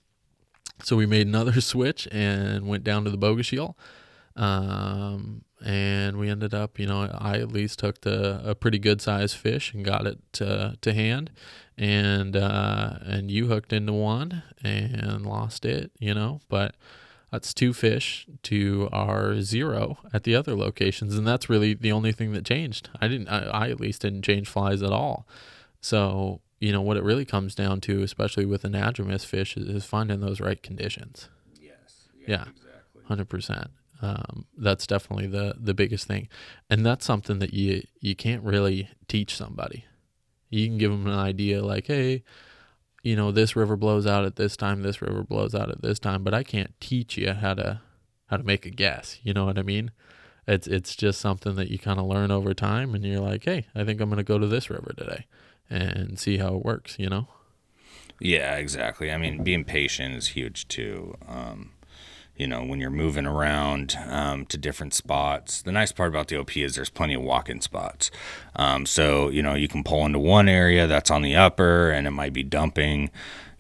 So we made another switch and went down to the boga shield. And we ended up, I at least took a pretty good sized fish and got it to hand, and you hooked into one and lost it, but that's two fish to our 0 at the other locations. And that's really the only thing that changed. I at least didn't change flies at all. So, what it really comes down to, especially with anadromous fish, is finding those right conditions. Yes. Yeah. Exactly. 100%. That's definitely the biggest thing. And that's something that you can't really teach somebody. You can give them an idea like, hey, this river blows out at this time, this river blows out at this time, but I can't teach you how to make a guess. You know what I mean? It's just something that you kind of learn over time, and you're like, hey, I think I'm going to go to this river today and see how it works, Yeah, exactly. I mean, being patient is huge too. When you're moving around to different spots. The nice part about the OP is there's plenty of walk-in spots. So, you can pull into one area that's on the upper, and it might be dumping,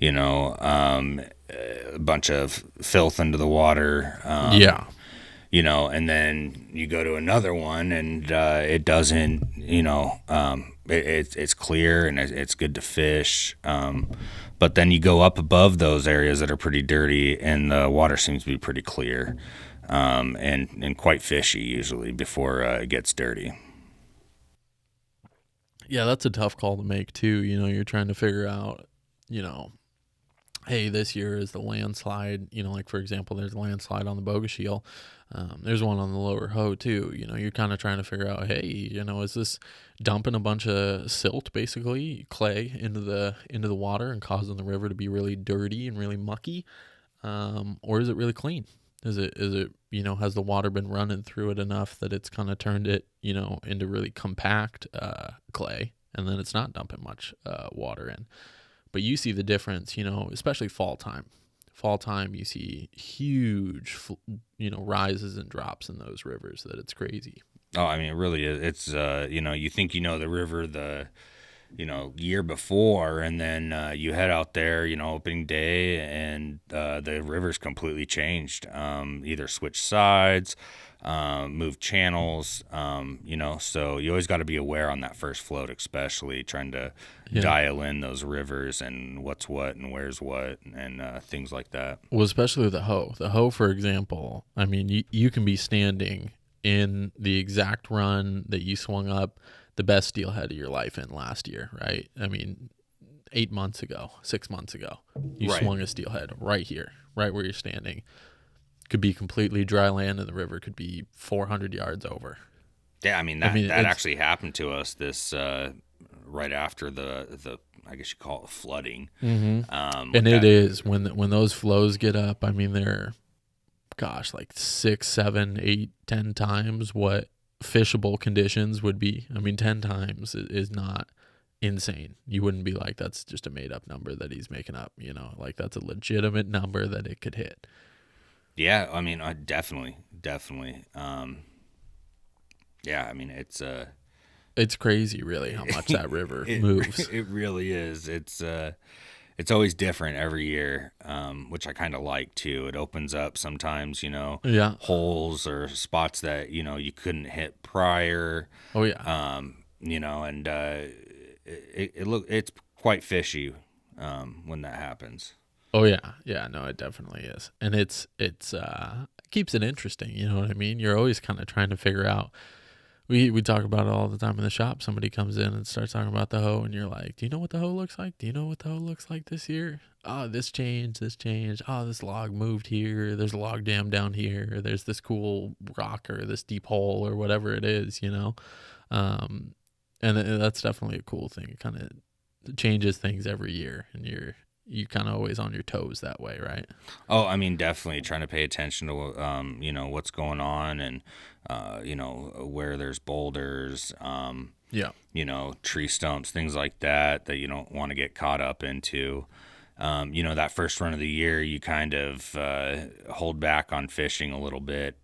a bunch of filth into the water. Yeah. And then you go to another one and it doesn't, it's clear and it's good to fish. But then you go up above those areas that are pretty dirty and the water seems to be pretty clear and quite fishy usually before it gets dirty. Yeah, that's a tough call to make too. You're trying to figure out, hey, this year is the landslide. Like for example, there's a landslide on the boga shield. There's one on the lower hoe too. You're kind of trying to figure out, hey, is this dumping a bunch of silt, basically clay, into the water and causing the river to be really dirty and really mucky, or is it really clean? Is it has the water been running through it enough that it's kind of turned it into really compact clay, and then it's not dumping much water in. But you see the difference, especially fall time. Fall time, you see huge, rises and drops in those rivers that it's crazy. Oh, I mean, it really is. It's, you think the river the year before, and then you head out there, opening day, and the river's completely changed. Either switch sides, move channels, so you always got to be aware on that first float, especially trying to dial in those rivers and what's what and where's what and things like that. Well, especially with the hoe. The hoe, for example, I mean, you can be standing in the exact run that you swung up the best steelhead of your life in last year, right? I mean, 8 months ago, 6 months ago, you swung a steelhead right here, right where you're standing. Could be completely dry land, and the river could be 400 yards over. Yeah, I mean that actually happened to us this right after the I guess you call it flooding. Mm-hmm. And it is when those flows get up. I mean, they're like 6, 7, 8, 10 times what fishable conditions would be. I mean, 10 times is not insane. You wouldn't be like, that's just a made up number that he's making up. Like that's a legitimate number that it could hit. Yeah, I mean, definitely, definitely. Yeah, I mean, It's crazy, really, how much that river moves. it really is. It's always different every year, which I kind of like too. It opens up sometimes, Yeah. holes or spots that you couldn't hit prior, Oh yeah. and it's quite fishy when that happens. Oh yeah. Yeah. No, it definitely is, and it's keeps it interesting. You know what I mean? You're always kind of trying to figure out. We talk about it all the time in the shop. Somebody comes in and starts talking about the hoe, and you're like, "Do you know what the hoe looks like? Do you know what the hoe looks like this year? Oh, this changed. This changed. Oh, this log moved here. There's a log dam down here. There's this cool rock or this deep hole or whatever it is. Um, and that's definitely a cool thing. It kind of changes things every year, and you kind of always on your toes that way, right? Oh, I mean, definitely trying to pay attention to what's going on, and where there's boulders, Yeah. tree stumps, things like that you don't want to get caught up into. That first run of the year, you kind of hold back on fishing a little bit,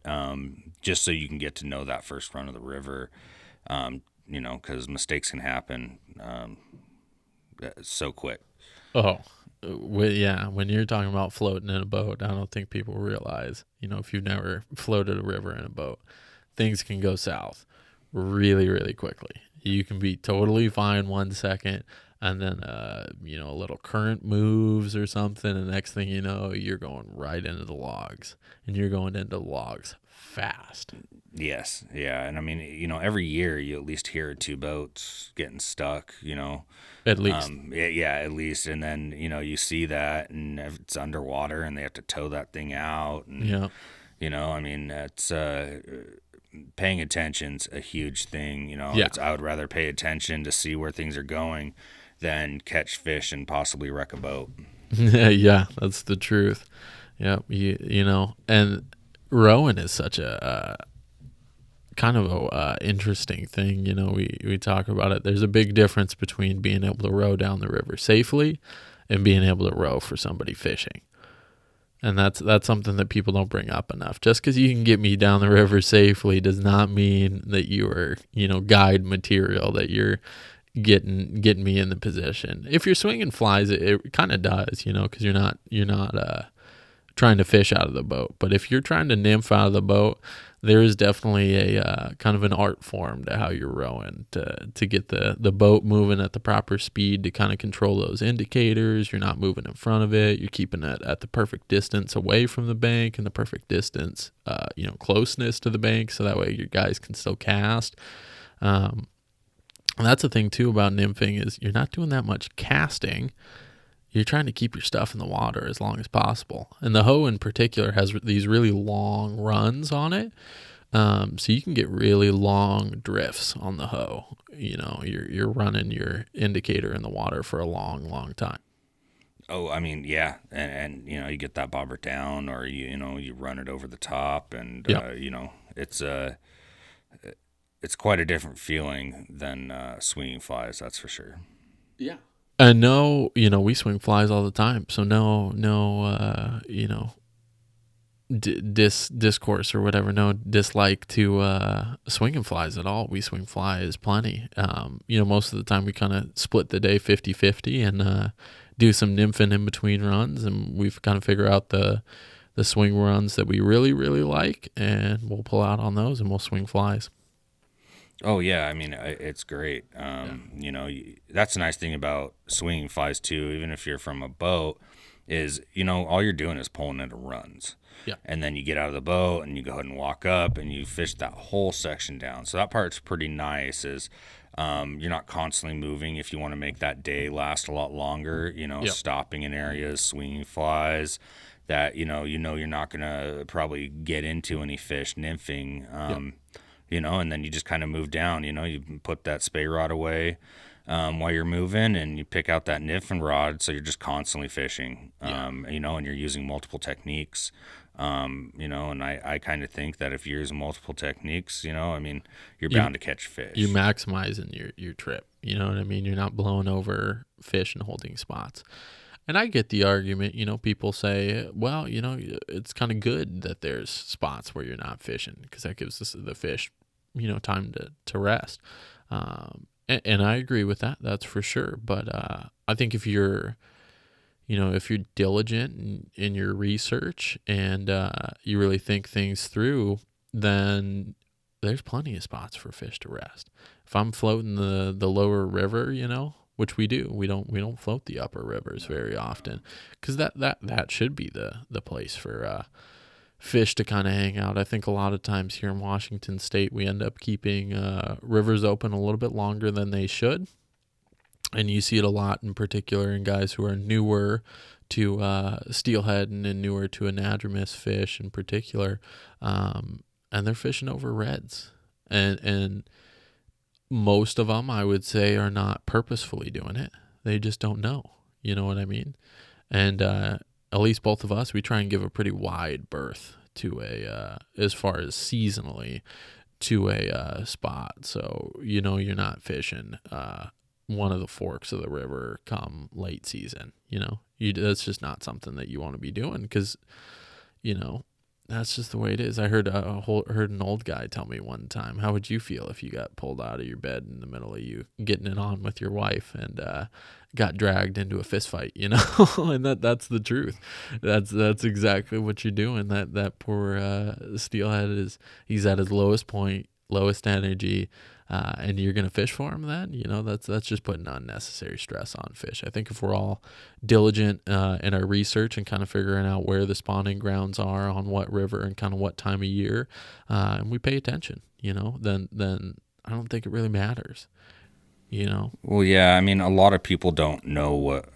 just so you can get to know that first run of the river. Because mistakes can happen so quick. Oh, yeah. When you're talking about floating in a boat, I don't think people realize, if you've never floated a river in a boat, things can go south really, really quickly. You can be totally fine 1 second, and then, a little current moves or something. And the next thing you know, you're going right into the logs, and you're going into logs fast. Yes, yeah, and I mean, every year you at least hear 2 boats getting stuck. At least. Yeah, yeah, at least, and then you see that, and if it's underwater, and they have to tow that thing out, and Yeah. I mean, that's paying attention's a huge thing. Yeah. I would rather pay attention to see where things are going than catch fish and possibly wreck a boat. Yeah, that's the truth. Yeah. And rowing is such a kind of a interesting thing. We talk about it. There's a big difference between being able to row down the river safely and being able to row for somebody fishing. And that's something that people don't bring up enough. Just because you can get me down the river safely does not mean that you are, guide material, that you're getting me in the position. If you're swinging flies, it kind of does, because you're not trying to fish out of the boat. But if you're trying to nymph out of the boat, there is definitely a kind of an art form to how you're rowing to get the boat moving at the proper speed, to kind of control those indicators. You're not moving in front of it. You're keeping it at the perfect distance away from the bank and the perfect distance, closeness to the bank, so that way your guys can still cast. And that's the thing too about nymphing, is you're not doing that much casting. You're trying to keep your stuff in the water as long as possible. And the hoe in particular has these really long runs on it. So you can get really long drifts on the hoe. You're running your indicator in the water for a long, long time. Oh, I mean, yeah, and you get that bobber down, or you run it over the top, and Yeah. It's quite a different feeling than swinging flies, that's for sure. Yeah. And no, we swing flies all the time. So no, discourse or whatever, no dislike to swinging flies at all. We swing flies plenty. Most of the time we kind of split the day 50-50 and do some nymphing in between runs, and we've kind of figure out the swing runs that we really, really like, and we'll pull out on those and we'll swing flies. Oh yeah, I mean, it's great. That's the nice thing about swinging flies too. Even if you're from a boat, is all you're doing is pulling into runs. Yeah. And then you get out of the boat and you go ahead and walk up and you fish that whole section down. So that part's pretty nice. Is you're not constantly moving if you want to make that day last a lot longer. Yep. Stopping in areas, swinging flies that you're not gonna probably get into any fish nymphing. Yep. And then you just kind of move down. You put that spay rod away while you're moving, and you pick out that nymphing rod. So you're just constantly fishing. Yeah. And you're using multiple techniques. And I kind of think that if you're using multiple techniques, I mean, you're bound to catch fish. You're maximizing your trip. You know what I mean? You're not blowing over fish and holding spots. And I get the argument, people say, well, it's kind of good that there's spots where you're not fishing because that gives the fish, time to rest. And I agree with that. That's for sure. But I think if you're diligent in your research and you really think things through, then there's plenty of spots for fish to rest. If I'm floating the lower river, which we do, we don't float the upper rivers very often, because that should be the place for fish to kind of hang out. I think a lot of times here in Washington State, we end up keeping rivers open a little bit longer than they should. And you see it a lot in particular in guys who are newer to steelhead and newer to anadromous fish in particular. And they're fishing over reds. And most of them, I would say, are not purposefully doing it. They just don't know. You know what I mean? And at least both of us, we try and give a pretty wide berth to as far as seasonally, to a spot. So, you're not fishing one of the forks of the river come late season. That's just not something that you want to be doing, because that's just the way it is. I heard an old guy tell me one time, how would you feel if you got pulled out of your bed in the middle of you getting it on with your wife and got dragged into a fist fight, and that's the truth. That's exactly what you're doing. That poor steelhead he's at his lowest point, lowest energy, and you're going to fish for him then, that's just putting unnecessary stress on fish. I think if we're all diligent in our research and kind of figuring out where the spawning grounds are on what river and kind of what time of year, and we pay attention, then I don't think it really matters, Well, yeah, I mean, a lot of people don't know what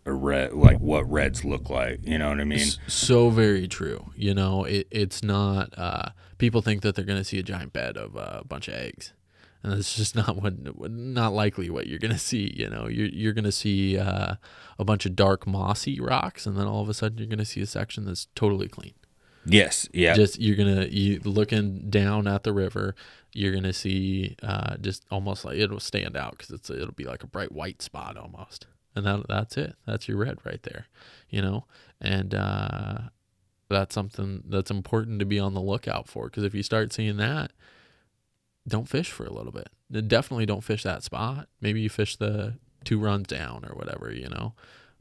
what reds look like, you know what I mean? So very true. It's not, people think that they're going to see a giant bed of a bunch of eggs. And that's just not likely what you're going to see. You're going to see a bunch of dark mossy rocks, and then all of a sudden you're going to see a section that's totally clean. Yes, yeah. Just you looking down at the river, you're going to see just almost like it'll stand out because it'll be like a bright white spot almost. And that's it. That's your red right there, and that's something that's important to be on the lookout for, because if you start seeing that, don't fish for a little bit. Definitely don't fish that spot. Maybe you fish the 2 runs down or whatever,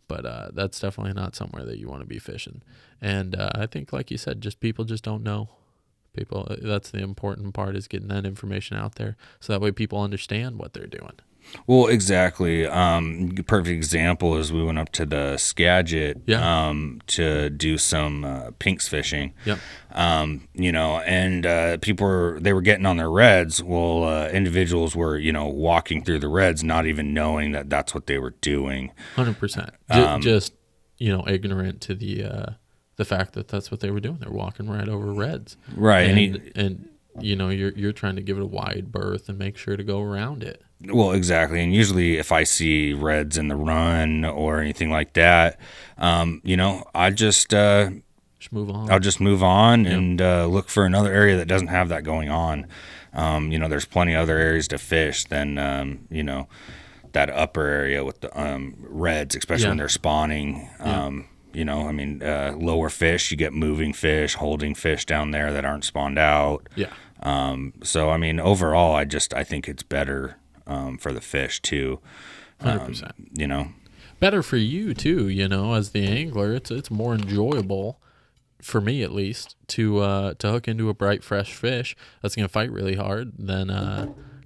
but that's definitely not somewhere that you want to be fishing. And I think, like you said, people just don't know. That's the important part, is getting that information out there so that way people understand what they're doing. Well, exactly. Perfect example is we went up to the Skagit to do some pinks fishing. Yep. And people were getting on their reds. Well, individuals were, walking through the reds, not even knowing that that's what they were doing. 100%. Just ignorant to the fact that that's what they were doing. They're walking right over reds. Right. And you're trying to give it a wide berth and make sure to go around it. Well, exactly. And usually if I see reds in the run or anything like that, I just move on. I'll just move on and look for another area that doesn't have that going on. There's plenty of other areas to fish than, that upper area with the reds, especially when they're spawning. Lower fish, you get moving fish, holding fish down there that aren't spawned out. Yeah. Overall, I think it's better for the fish too. 100%. Better for you too. As the angler, it's more enjoyable, for me at least, to hook into a bright fresh fish that's gonna fight really hard than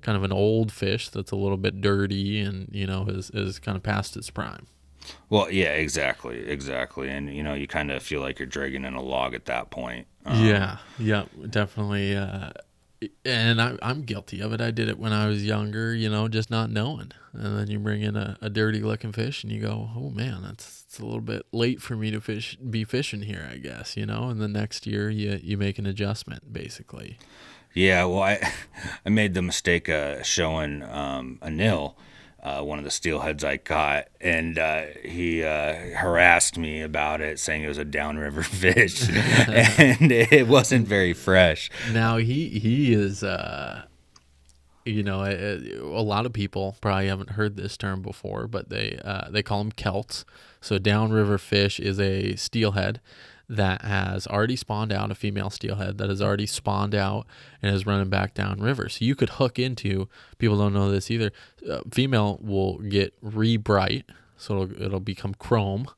kind of an old fish that's a little bit dirty and is kind of past its prime. Well, yeah, exactly, and you kind of feel like you're dragging in a log at that point. Yeah, definitely. And I'm guilty of it. I did it when I was younger, just not knowing. And then you bring in a dirty looking fish and you go, oh man, it's a little bit late for me to be fishing here, I guess, and the next year you make an adjustment, basically. Yeah, well, I made the mistake of showing Anil one of the steelheads I caught, and he harassed me about it, saying it was a downriver fish, and it wasn't very fresh. Now he is a lot of people probably haven't heard this term before, but they call them kelts. So downriver fish is a steelhead that has already spawned out, a female steelhead that has already spawned out and is running back downriver. So you could hook into, people don't know this either, female will get re-bright, so it'll become chrome,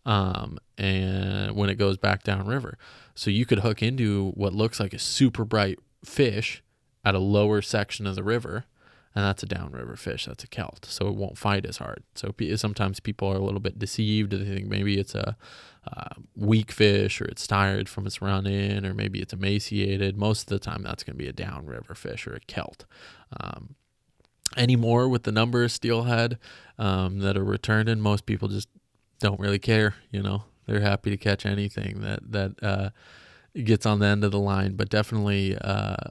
and when it goes back downriver. So you could hook into what looks like a super bright fish at a lower section of the river, and that's a downriver fish. That's a kelt, so it won't fight as hard. So sometimes people are a little bit deceived. They think maybe it's a weak fish, or it's tired from its run in, or maybe it's emaciated. Most of the time, that's going to be a downriver fish or a kelt. Anymore with the number of steelhead that are returning, most people just don't really care. They're happy to catch anything that gets on the end of the line. But definitely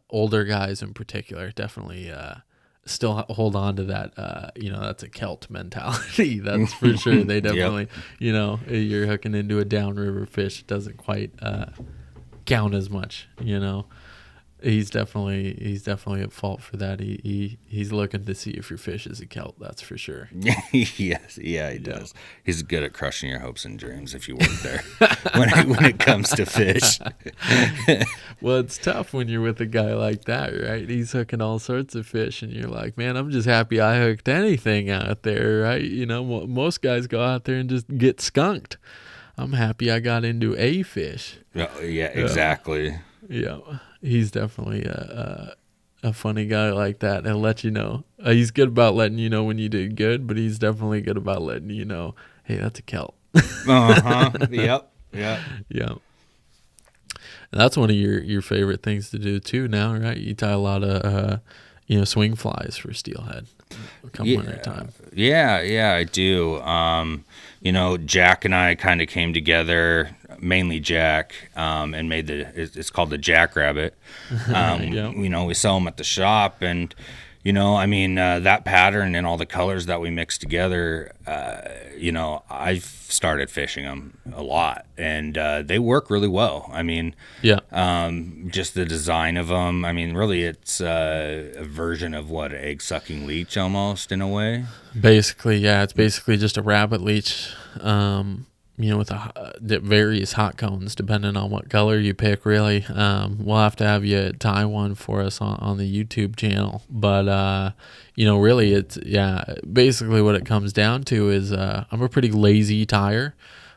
older guys in particular definitely still hold on to that. That's a kelt mentality. That's for sure. They definitely, you're hooking into a downriver fish. It doesn't quite count as much. He's definitely at fault for that. He's looking to see if your fish is a kelt. That's for sure. Yes, yeah, he does. He's good at crushing your hopes and dreams if you work there when it comes to fish. Well, it's tough when you're with a guy like that, right? He's hooking all sorts of fish, and you're like, man, I'm just happy I hooked anything out there, right? Most guys go out there and just get skunked. I'm happy I got into a fish. Oh, yeah, exactly. Yeah, he's definitely a funny guy like that. He'll let you know. He's good about letting you know when you did good, but he's definitely good about letting you know, hey, that's a kelt. Yep. Yeah. Yeah. And that's one of your favorite things to do too now, right? You tie a lot of swing flies for steelhead come winter time. Yeah, I do. Jack and I kind of came together, mainly Jack, and made it's called the Jackrabbit. We sell them at the shop, and that pattern and all the colors that we mix together, I've started fishing them a lot, and they work really well. Just the design of them. Really, it's a version of what an egg-sucking leech almost, in a way. Basically, yeah, it's basically just a rabbit leech, with various hot cones, depending on what color you pick, really. We'll have to have you tie one for us on the YouTube channel. But, really, it's, basically what it comes down to is I'm a pretty lazy tyer.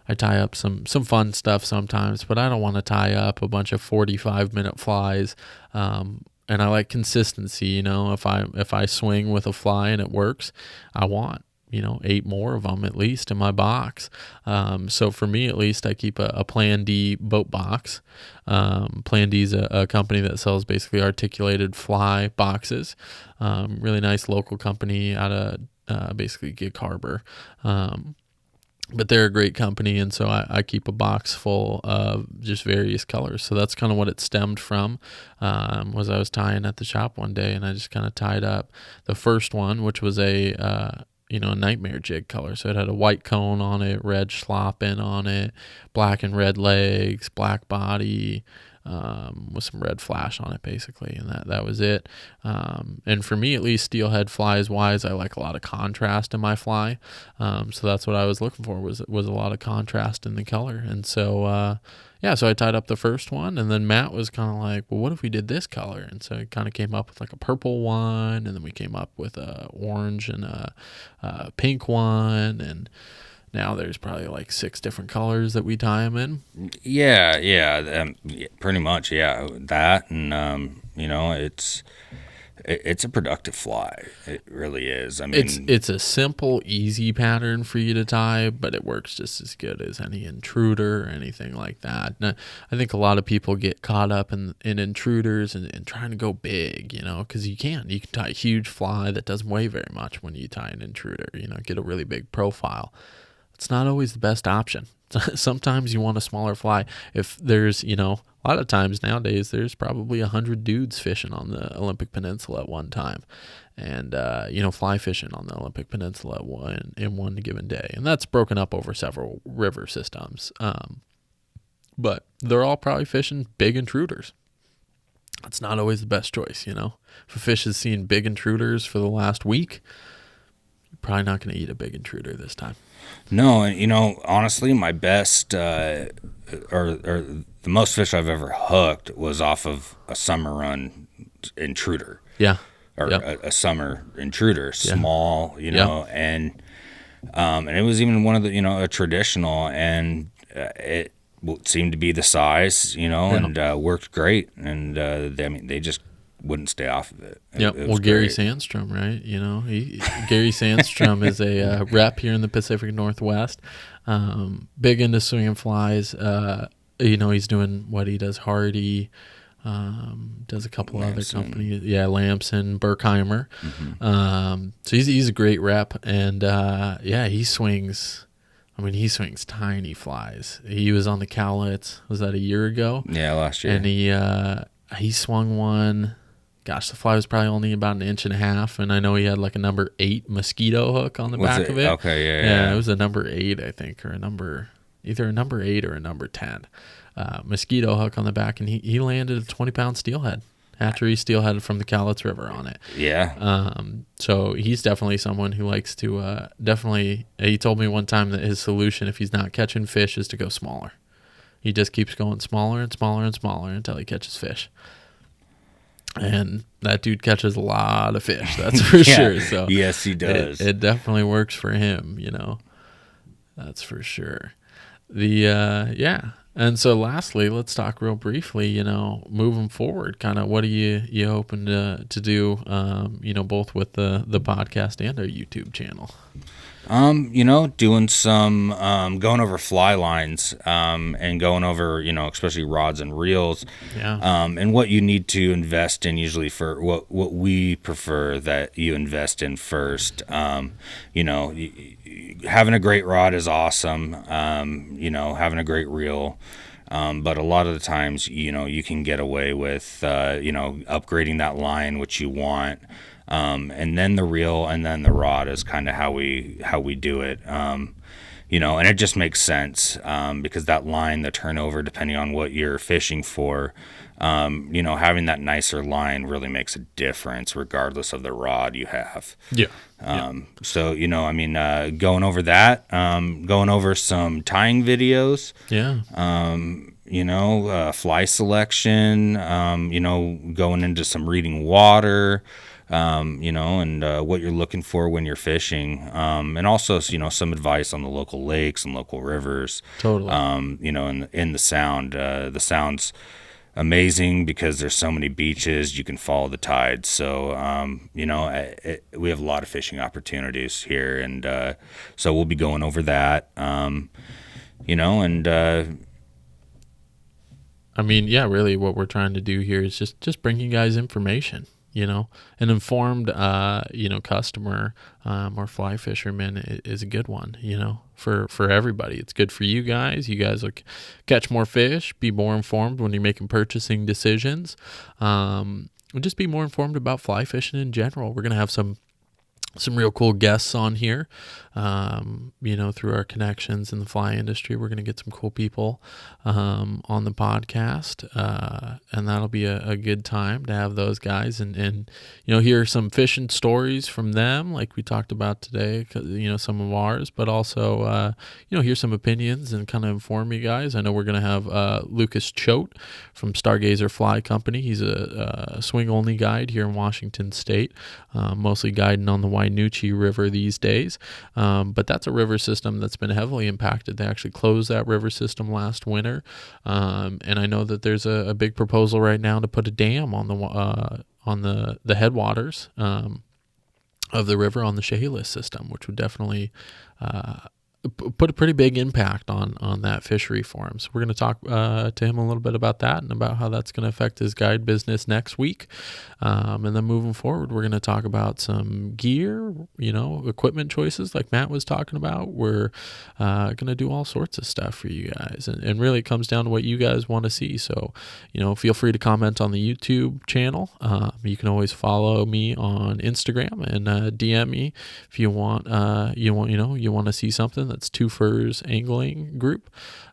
I tie up some fun stuff sometimes, but I don't want to tie up a bunch of 45-minute flies. And I like consistency, if I swing with a fly and it works, I want 8 more of them at least in my box. So for me, at least, I keep a Plan D boat box. Plan D is a company that sells basically articulated fly boxes. Really nice local company out of basically Gig Harbor. But they're a great company, and so I keep a box full of just various colors. So that's kind of what it stemmed from, was I was tying at the shop one day, and I just kind of tied up the first one, which was a nightmare jig color. So it had a white cone on it, red schloppin on it, black and red legs, black body, with some red flash on it, basically, and that was it. And for me, at least, steelhead flies wise, I like a lot of contrast in my fly. So that's what I was looking for, was a lot of contrast in the color. And so so I tied up the first one, and then Matt was kind of like, well, what if we did this color? And so it kind of came up with like a purple one, and then we came up with a orange and a pink one, and now there's probably like 6 different colors that we tie them in. Yeah, pretty much, yeah. That, and it's a productive fly. It really is. It's a simple, easy pattern for you to tie, but it works just as good as any intruder or anything like that. And I think a lot of people get caught up in intruders and trying to go big, because you can tie a huge fly that doesn't weigh very much when you tie an intruder, get a really big profile. It's not always the best option. Sometimes you want a smaller fly. If there's, a lot of times nowadays, there's probably 100 dudes fishing on the Olympic Peninsula at one time, and fly fishing on the Olympic Peninsula in one given day, and that's broken up over several river systems. But they're all probably fishing big intruders. It's not always the best choice, you know. If a fish is seeing big intruders for the last week, you're probably not going to eat a big intruder this time. No, and you know, honestly, my best or the most fish I've ever hooked was off of a summer run intruder. Yeah. Or Yep. a summer intruder, small, you Yep. know, and it was even one of the, you know, a traditional, and it seemed to be the size, you know, and worked great, and they just wouldn't stay off of it. Yep. It Well, was Gary great. Sandstrom, right? You know, Gary Sandstrom is a rep here in the Pacific Northwest. Big into swinging flies. You know, he's doing what he does. Hardy. Does a couple other companies. Yeah, Lamson, Berkheimer. So he's a great rep, and he swings. I mean, he swings tiny flies. He was on the Cowlitz. Was that a year ago? Yeah, last year. And he swung one. Gosh, the fly was probably only about 1.5 inches, and I know he had like a number 8 mosquito hook on the back of it. Okay, yeah. It was a number 8, I think, or either a number 8 or a number 10. Mosquito hook on the back, and he landed a 20-pound steelhead, hatchery steelhead from the Cowlitz River on it. Yeah. So he's definitely someone who likes to he told me one time that his solution, if he's not catching fish, is to go smaller. He just keeps going smaller and smaller and smaller until he catches fish. And that dude catches a lot of fish, that's for sure. So yes, he does. It definitely works for him, you know. That's for sure. And so lastly, let's talk real briefly, you know, moving forward, kind of what are you hoping to do, you know, both with the podcast and our YouTube channel? You know, doing some going over fly lines and going over, you know, especially rods and reels. Yeah. And what you need to invest in usually for what we prefer that you invest in first. You know, having a great rod is awesome. You know, having a great reel. But a lot of the times, you know, you can get away with, you know, upgrading that line, which you want. And then the reel and then the rod is kind of how we do it. You know, and it just makes sense because that line, the turnover, depending on what you're fishing for, you know, having that nicer line really makes a difference regardless of the rod you have. Yeah. So, you know, I mean, going over that, going over some tying videos. Yeah. You know, fly selection, you know, going into some reading water, you know, and what you're looking for when you're fishing. And also, you know, some advice on the local lakes and local rivers. Totally. You know, in the sound. The sound's amazing because there's so many beaches. You can follow the tide. So, you know, we have a lot of fishing opportunities here. And so we'll be going over that, you know, and I mean, yeah, really what we're trying to do here is just bring you guys information, you know. An informed, you know, customer or fly fisherman is a good one, you know, for everybody. It's good for you guys. You guys will catch more fish, be more informed when you're making purchasing decisions. And just be more informed about fly fishing in general. We're going to have some real cool guests on here, you know, through our connections in the fly industry. We're going to get some cool people on the podcast, and that'll be a good time to have those guys and you know, hear some fishing stories from them like we talked about today, you know, some of ours, but also, you know, hear some opinions and kind of inform you guys. I know we're going to have Lucas Choate from Stargazer Fly Company. He's a swing-only guide here in Washington State, mostly guiding on the Wainuchi River these days. But that's a river system that's been heavily impacted. They actually closed that river system last winter. And I know that there's a big proposal right now to put a dam on the headwaters of the river on the Chehalis system, which would definitely put a pretty big impact on that fishery for him. So we're going to talk to him a little bit about that and about how that's going to affect his guide business next week. And then moving forward, we're going to talk about some gear, you know, equipment choices like Matt was talking about. We're going to do all sorts of stuff for you guys. And really it comes down to what you guys want to see. So, you know, feel free to comment on the YouTube channel. You can always follow me on Instagram and DM me if you want to see something. That's Two Furs Angling Group.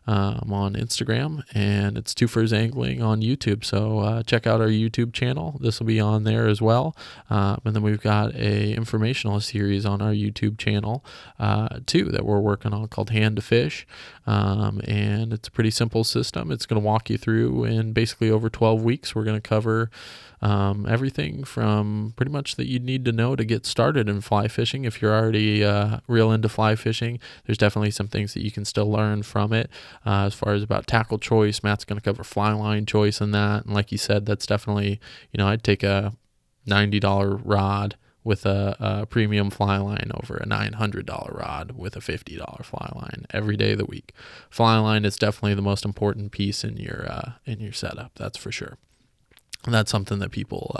on Instagram, and it's Two Furs Angling on YouTube. So check out our YouTube channel. This will be on there as well. And then we've got a informational series on our YouTube channel too that we're working on called Hand to Fish. And it's a pretty simple system. It's going to walk you through in basically over 12 weeks. We're going to cover everything from pretty much that you'd need to know to get started in fly fishing. If you're already real into fly fishing, there's definitely some things that you can still learn from it. As far as about tackle choice, Matt's going to cover fly line choice and that. And like you said, that's definitely, I'd take a $90 rod with a premium fly line over a $900 rod with a $50 fly line every day of the week. Fly line is definitely the most important piece in your setup. That's for sure. And that's something that people,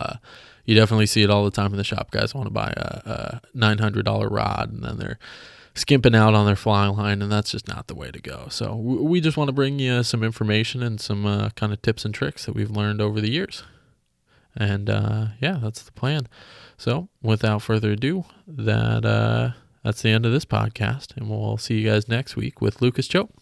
you definitely see it all the time in the shop. Guys want to buy a $900 rod, and then they're skimping out on their fly line, and that's just not the way to go. So we just want to bring you some information and some kind of tips and tricks that we've learned over the years. And that's the plan. So without further ado, that's the end of this podcast, and we'll see you guys next week with Lucas Choate.